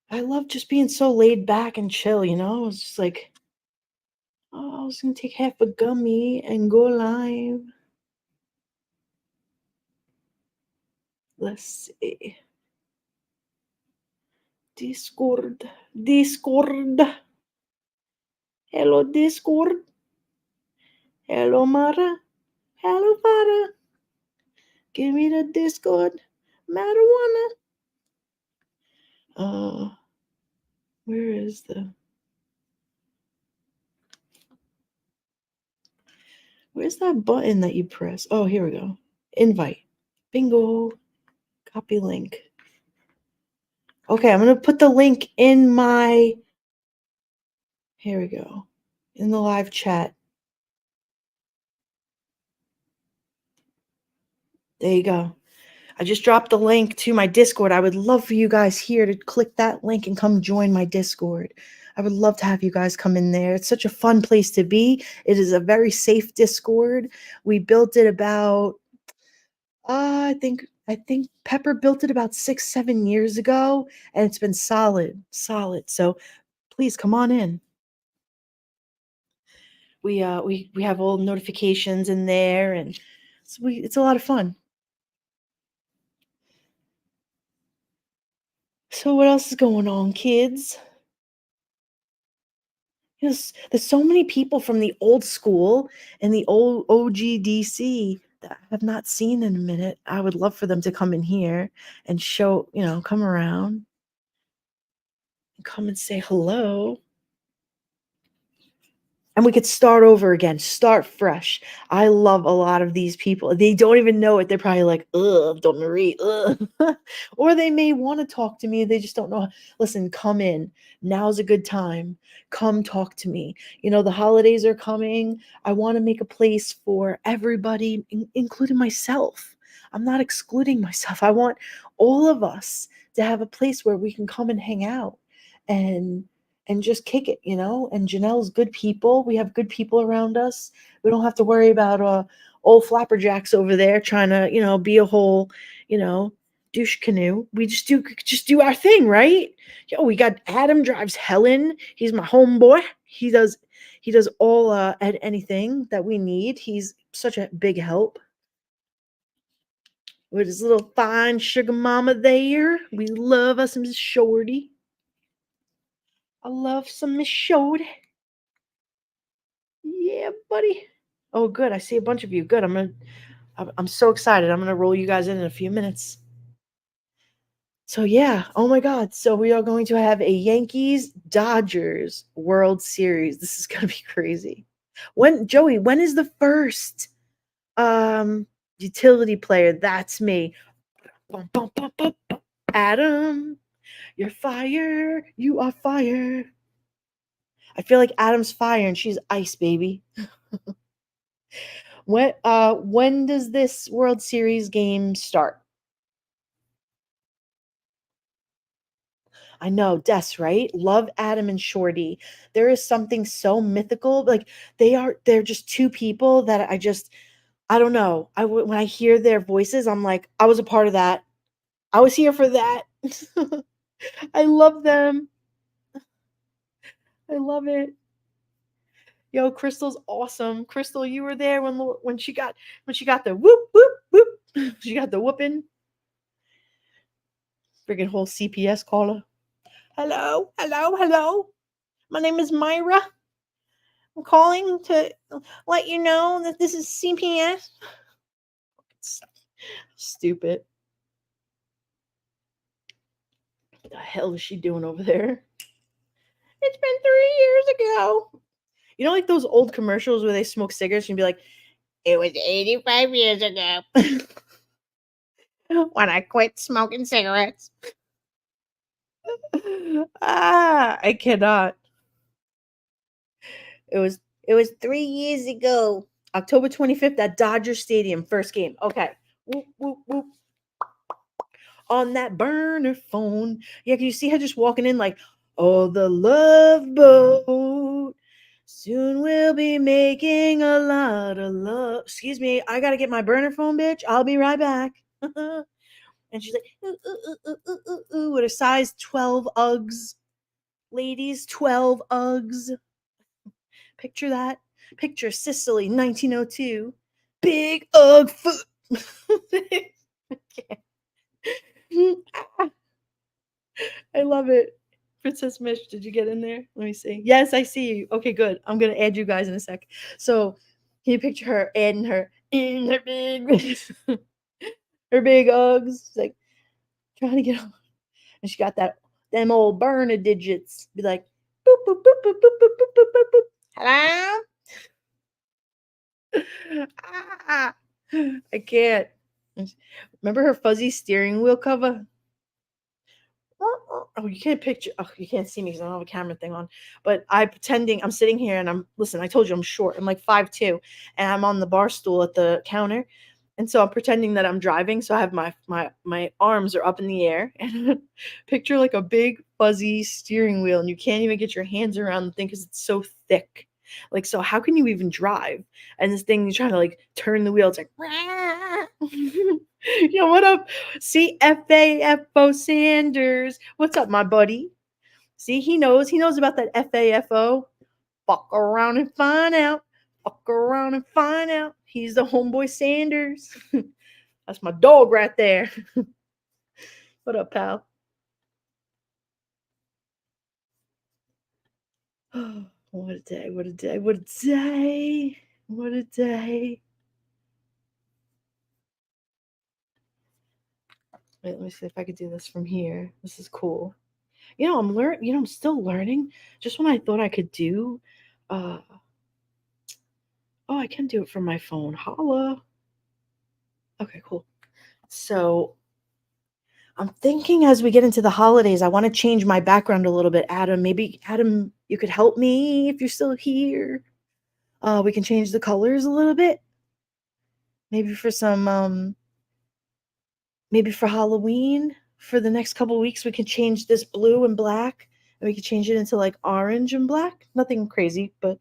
I love just being so laid back and chill, you know? It's just like, oh, I was gonna take half a gummy and go live. Let's see. Discord. Discord. Hello, Discord. Hello, Mara. Hello, Mara. Give me the Discord marijuana. Where is where's that button that you press? Oh, here we go. Invite. Bingo. Copy link. Okay, I'm gonna put the link in my. Here we go. In the live chat. There you go. I just dropped the link to my Discord. I would love for you guys here to click that link and come join my Discord. I would love to have you guys come in there. It's such a fun place to be. It is a very safe Discord. We built it about I think Pepper built it about 6-7 years ago, and it's been solid. So please come on in. We have all notifications in there, and it's a lot of fun. So what else is going on, kids? Yes, there's so many people from the old school and the old OGDC that I have not seen in a minute. I would love for them to come in here and come around and come and say hello. And we could start over again, start fresh. I love a lot of these people. They don't even know it. They're probably like, ugh, Dawn Marie, ugh. Or they may want to talk to me. They just don't know. Listen, come in. Now's a good time. Come talk to me. The holidays are coming. I want to make a place for everybody, including myself. I'm not excluding myself. I want all of us to have a place where we can come and hang out and just kick it. And Janelle's good people. We have good people around us. We don't have to worry about old flapperjacks over there trying to, be a whole, you know, douche canoe. We just do our thing, right? Yo, we got Adam drives Helen. He's my homeboy. He does all anything that we need. He's such a big help. With his little fine sugar mama there. We love us some Shorty. I love some Miss Shorty. Yeah, buddy. Oh, good. I see a bunch of you. Good. I'm so excited. I'm gonna roll you guys in a few minutes. So yeah. Oh my God. So we are going to have a Yankees Dodgers World Series. This is gonna be crazy. Joey? When is the first utility player? That's me. Bum, bum, bum, bum, bum. Adam, you're fire. You are fire. I feel like Adam's fire and she's ice, baby. When does this World Series game start? I know, Des, right? Love Adam and Shorty. There is something so mythical. Like they're just two people that I don't know. When I hear their voices, I'm like, I was a part of that. I was here for that. I love them. I love it. Yo, Crystal's awesome. Crystal, you were there when she got the whoop whoop whoop. She got the whooping. Friggin' whole CPS caller. Hello, hello, hello. My name is Myra. I'm calling to let you know that this is CPS. Stupid. What the hell is she doing over there? It's been 3 years ago. Like those old commercials where they smoke cigarettes and be like, it was 85 years ago when I quit smoking cigarettes. I cannot. It was 3 years ago. October 25th at Dodger Stadium, first game. Okay. Whoop, whoop, whoop. On that burner phone. Yeah, can you see her just walking in like, oh, the love boat. Soon we'll be making a lot of love. Excuse me, I gotta get my burner phone, bitch. I'll be right back. And she's like, ooh, ooh, ooh, ooh, ooh, ooh, with a size 12 Uggs. Ladies, 12 Uggs. Picture that. Picture Sicily, 1902. Big Ugg foot. I love it. Princess Mish, did you get in there? Let me see. Yes, I see you. Okay, good. I'm gonna add you guys in a sec. So can you picture her adding her in her big her big Uggs. She's like trying to get on. And she got them old burner digits. Be like, boop, boop, boop, boop, boop, boop, boop, boop, boop, boop. Hello? Ah, I can't. Remember her fuzzy steering wheel cover? Oh, you can't picture. Oh, you can't see me because I don't have a camera thing on. But I'm sitting here and listen, I told you I'm short. I'm like 5'2", and I'm on the bar stool at the counter. And so I'm pretending that I'm driving. So I have my arms are up in the air and picture like a big fuzzy steering wheel, and you can't even get your hands around the thing because it's so thick. Like, so how can you even drive? And this thing, you're trying to like turn the wheel. It's like, yo, what up? CFAFO Sanders. What's up, my buddy? See, he knows. He knows about that FAFO. Fuck around and find out. Fuck around and find out. He's the homeboy Sanders. That's my dog right there. What up, pal? What a day. What a day. What a day. What a day. Wait, let me see if I could do this from here. This is cool. I'm still learning. Just when I thought I could do uh oh, I can do it from my phone. Holla. Okay, cool. So I'm thinking as we get into the holidays, I want to change my background a little bit. Adam, maybe Adam, you could help me if you're still here. We can change the colors a little bit. Maybe for some maybe for Halloween, for the next couple weeks we can change this blue and black, and we could change it into like orange and black. Nothing crazy, but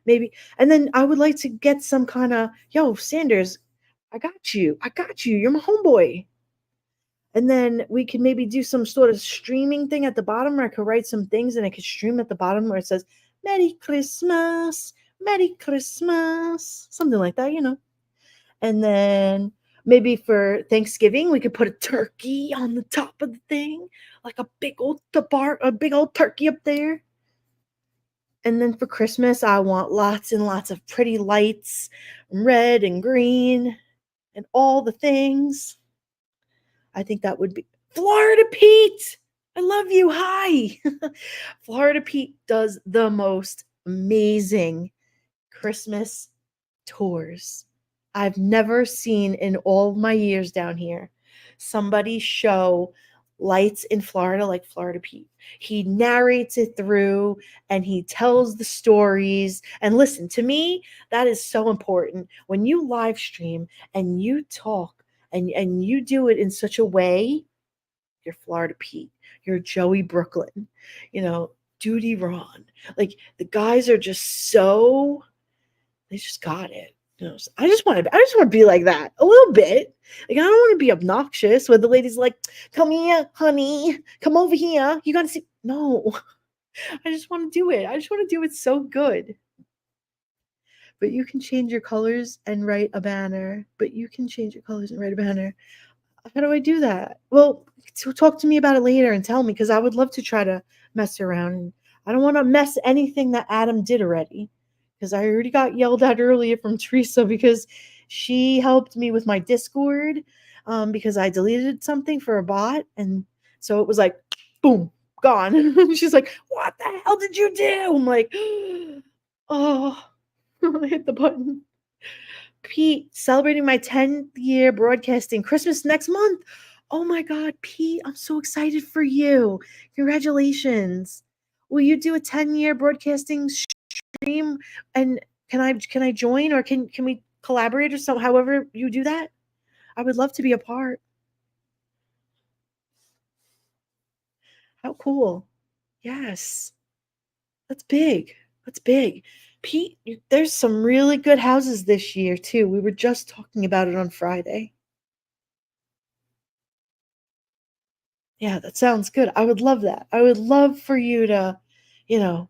maybe. And then I would like to get some kind of, yo, Sanders, I got you. I got you. You're my homeboy. And then we could maybe do some sort of streaming thing at the bottom where I could write some things and it could stream at the bottom where it says, Merry Christmas, Merry Christmas, something like that. And then maybe for Thanksgiving, we could put a turkey on the top of the thing, like a big old turkey up there. And then for Christmas, I want lots and lots of pretty lights, red and green, and all the things. I think that would be Florida Pete. I love you. Hi. Florida Pete does the most amazing Christmas tours I've never seen in all of my years down here. Somebody show lights in Florida like Florida Pete. He narrates it through and he tells the stories. And listen, to me, that is so important. When you live stream and you talk and you do it in such a way, you're Florida Pete, you're Joey Brooklyn, Duty Ron. Like the guys are just they just got it. I just want to be like that a little bit. Like I don't want to be obnoxious where the lady's like, "Come here, honey, come over here. You gotta see." No, I just want to do it. I just want to do it so good. But you can change your colors and write a banner. How do I do that? Well, talk to me about it later and tell me because I would love to try to mess around. And I don't want to mess anything that Adam did already because I already got yelled at earlier from Teresa because she helped me with my Discord because I deleted something for a bot. And so it was like, boom, gone. She's like, what the hell did you do? I'm like, oh, I hit the button. Pete, celebrating my 10th year broadcasting. Christmas next month. Oh my God, Pete, I'm so excited for you. Congratulations. Will you do a 10-year broadcasting stream? And can I join or can we collaborate or so however you do that? I would love to be a part. How cool. Yes. That's big. That's big. Pete, there's some really good houses this year too. We were just talking about it on Friday. Yeah, that sounds good. I would love that. I would love for you you know,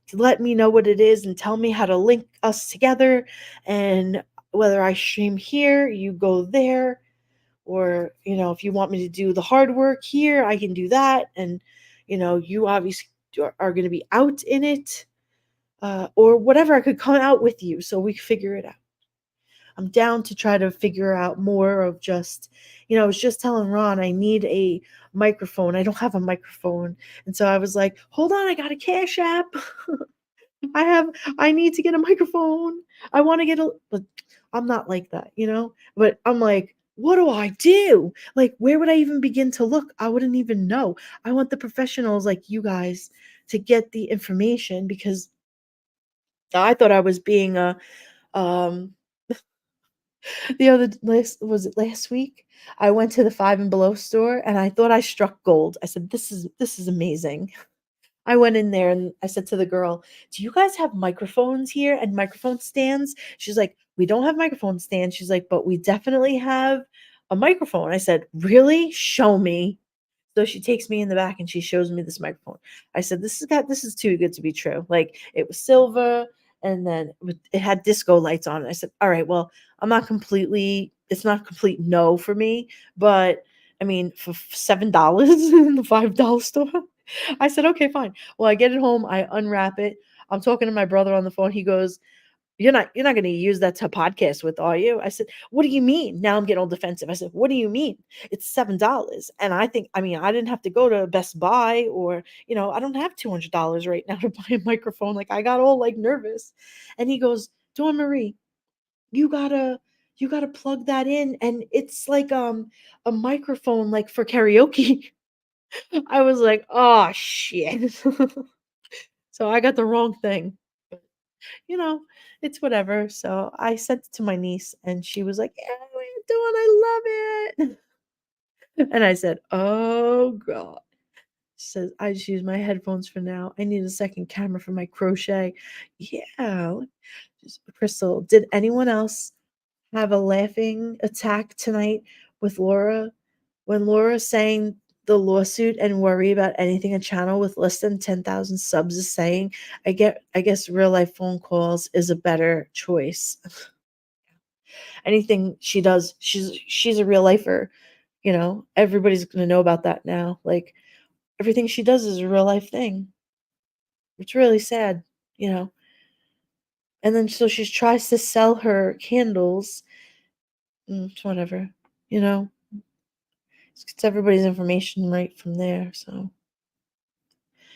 to let me know what it is and tell me how to link us together and whether I stream here, you go there, or, if you want me to do the hard work here, I can do that. And, you obviously are going to be out in it, or whatever. I could come out with you so we can figure it out. I'm down to try to figure out more of just, I was just telling Ron I need a microphone. I don't have a microphone. And so I was like, hold on, I got a Cash App. I have I need to get a microphone. I want to get a but I'm not like that. But I'm like, what do I do? Like, where would I even begin to look? I wouldn't even know. I want the professionals like you guys to get the information because I thought I was being a um the other last was it last week? I went to the Five and Below store and I thought I struck gold. I said, this is amazing. I went in there and I said to the girl, "Do you guys have microphones here and microphone stands?" She's like, "We don't have microphone stands." She's like, "But we definitely have a microphone." I said, "Really? Show me." So she takes me in the back and she shows me this microphone. I said, this is too good to be true." Like it was silver and then it had disco lights on it. I said, "All right, well, it's not complete no for me, but I mean, for $7 in the $5 store." I said, "Okay, fine." Well, I get it home, I unwrap it. I'm talking to my brother on the phone. He goes, "You're not gonna use that to podcast with, are you?" I said, "What do you mean?" Now I'm getting all defensive. I said, "What do you mean? It's $7." And I didn't have to go to Best Buy or, I don't have $200 right now to buy a microphone. Like I got all like nervous. And he goes, "Dawn Marie, you gotta you gotta plug that in and it's like a microphone like for karaoke." I was like, "Oh shit." So I got the wrong thing. But, you know, it's whatever. So I sent it to my niece and she was like, "Yeah, what are you doing? I love it." And I said, "Oh God." She says, "I just use my headphones for now. I need a second camera for my crochet." Yeah. Crystal, did anyone else have a laughing attack tonight with Laura? When Laura saying the lawsuit and worry about anything a channel with less than 10,000 subs is saying, I guess real life phone calls is a better choice. Anything she does, she's a real lifer, Everybody's going to know about that now. Like everything she does is a real life thing. It's really sad, you know. And then so she tries to sell her candles, it's whatever, you know. It's everybody's information right from there, so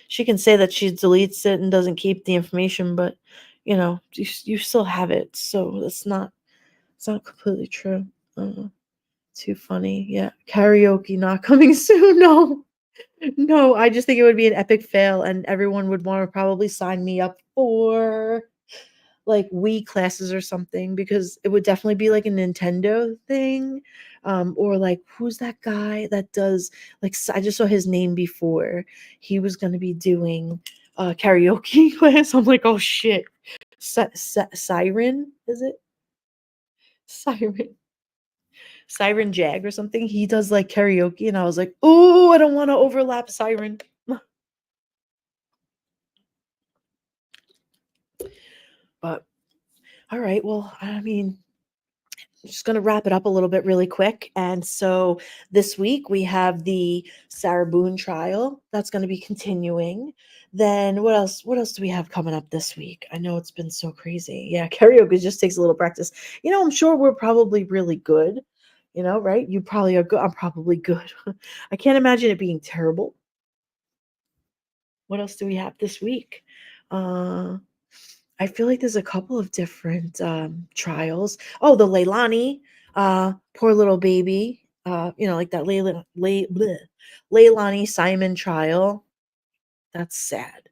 she can say that she deletes it and doesn't keep the information, but you still have it, so it's not completely true. Too funny. Yeah, karaoke not coming soon. No, no. I just think it would be an epic fail, and everyone would want to probably sign me up for like Wii classes or something because it would definitely be like a Nintendo thing. Or like who's that guy that does like I just saw his name before. He was gonna be doing karaoke class. I'm like, oh shit. Siren, is it? Siren. Siren Jag or something. He does like karaoke, and I was like, oh, I don't want to overlap Siren. But all right, well, I mean, just going to wrap it up a little bit really quick. And so this week we have the Sarah Boone trial that's going to be continuing. Then what else? What else do we have coming up this week? I know it's been so crazy. Yeah, karaoke just takes a little practice. I'm sure we're probably really good. Right? You probably are good. I'm probably good. I can't imagine it being terrible. What else do we have this week? Uh I feel like there's a couple of different trials. Oh, the Leilani, poor little baby. Like that Leilani Simon trial. That's sad.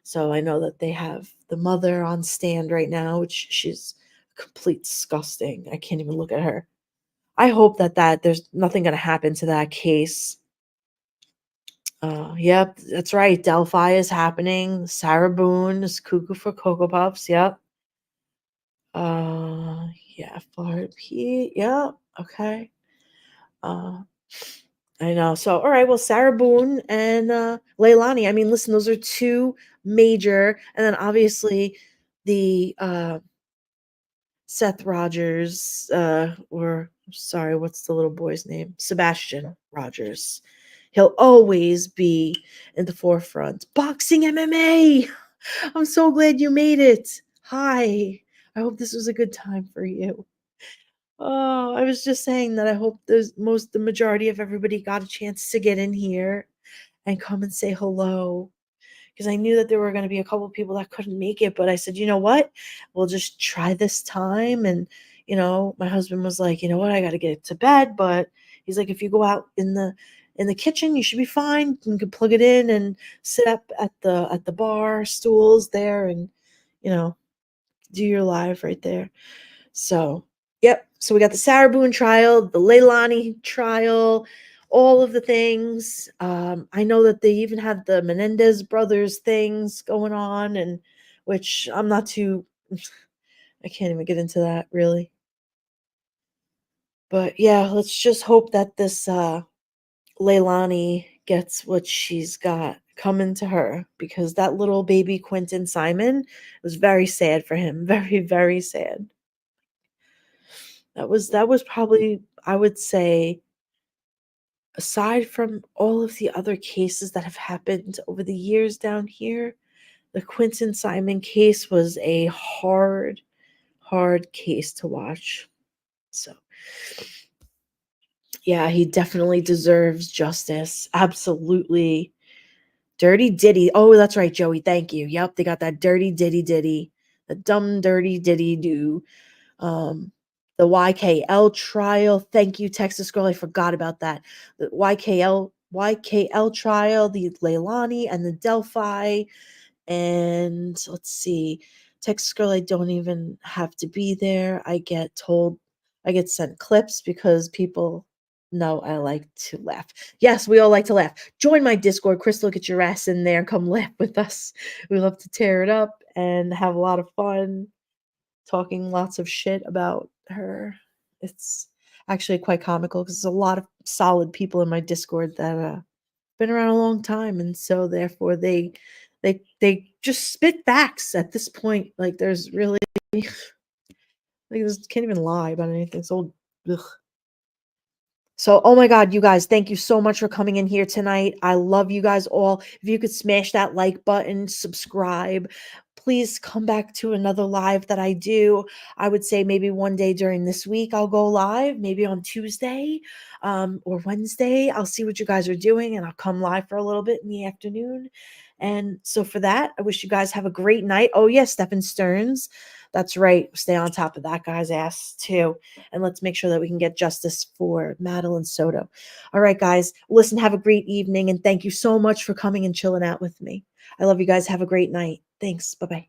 So I know that they have the mother on stand right now, which she's complete disgusting. I can't even look at her. I hope that there's nothing going to happen to that case. Yep, that's right. Delphi is happening. Sarah Boone is cuckoo for Cocoa Puffs. Yep. Uh, yeah, Florida Pete. Yeah, okay. Uh, I know. So, all right. Well, Sarah Boone and Leilani. I mean, listen, those are two major, and then obviously the Seth Rogers, or sorry, what's the little boy's name? Sebastian Rogers. He'll always be in the forefront. Boxing MMA. I'm so glad you made it. Hi. I hope this was a good time for you. Oh, I was just saying that I hope the majority of everybody got a chance to get in here and come and say hello, because I knew that there were going to be a couple of people that couldn't make it, but I said, you know what? We'll just try this time. And, my husband was like, you know what? I got to get to bed. But he's like, if you go out in the kitchen, you should be fine. You can plug it in and sit up at the bar stools there and, you know, do your live right there. So, yep. So we got the Sarah Boone trial, the Leilani trial, all of the things. I know that they even have the Menendez brothers things going on, and which I'm not too. I can't even get into that really. But yeah, let's just hope that this Leilani gets what she's got coming to her, because that little baby Quentin Simon was very sad for him. Very, very sad. That was probably, I would say, aside from all of the other cases that have happened over the years down here, the Quentin Simon case was a hard, hard case to watch. So, yeah, he definitely deserves justice. Absolutely. Dirty Diddy. Oh, that's right, Joey. Thank you. Yep, they got that dirty Diddy. The dumb dirty Diddy do. Um, the YKL trial. Thank you, Texas Girl. I forgot about that. The YKL trial, the Leilani and the Delphi. And let's see, Texas Girl, I don't even have to be there. I get sent clips because people know I like to laugh. Yes, we all like to laugh. Join my Discord, Crystal. Get your ass in there and come laugh with us. We love to tear it up and have a lot of fun talking lots of shit about her. It's actually quite comical because there's a lot of solid people in my Discord that been around a long time, and so therefore they just spit facts at this point. Like there's really like this can't even lie about anything. So ugh. So, oh my God, you guys, thank you so much for coming in here tonight. I love you guys all. If you could smash that like button, subscribe, please come back to another live that I do. I would say maybe one day during this week I'll go live, maybe on Tuesday or Wednesday. I'll see what you guys are doing and I'll come live for a little bit in the afternoon. And so for that, I wish you guys have a great night. Oh, yes, Stephen Stearns. That's right. Stay on top of that guy's ass too. And let's make sure that we can get justice for Madeline Soto. All right, guys. Listen, have a great evening. And thank you so much for coming and chilling out with me. I love you guys. Have a great night. Thanks. Bye bye.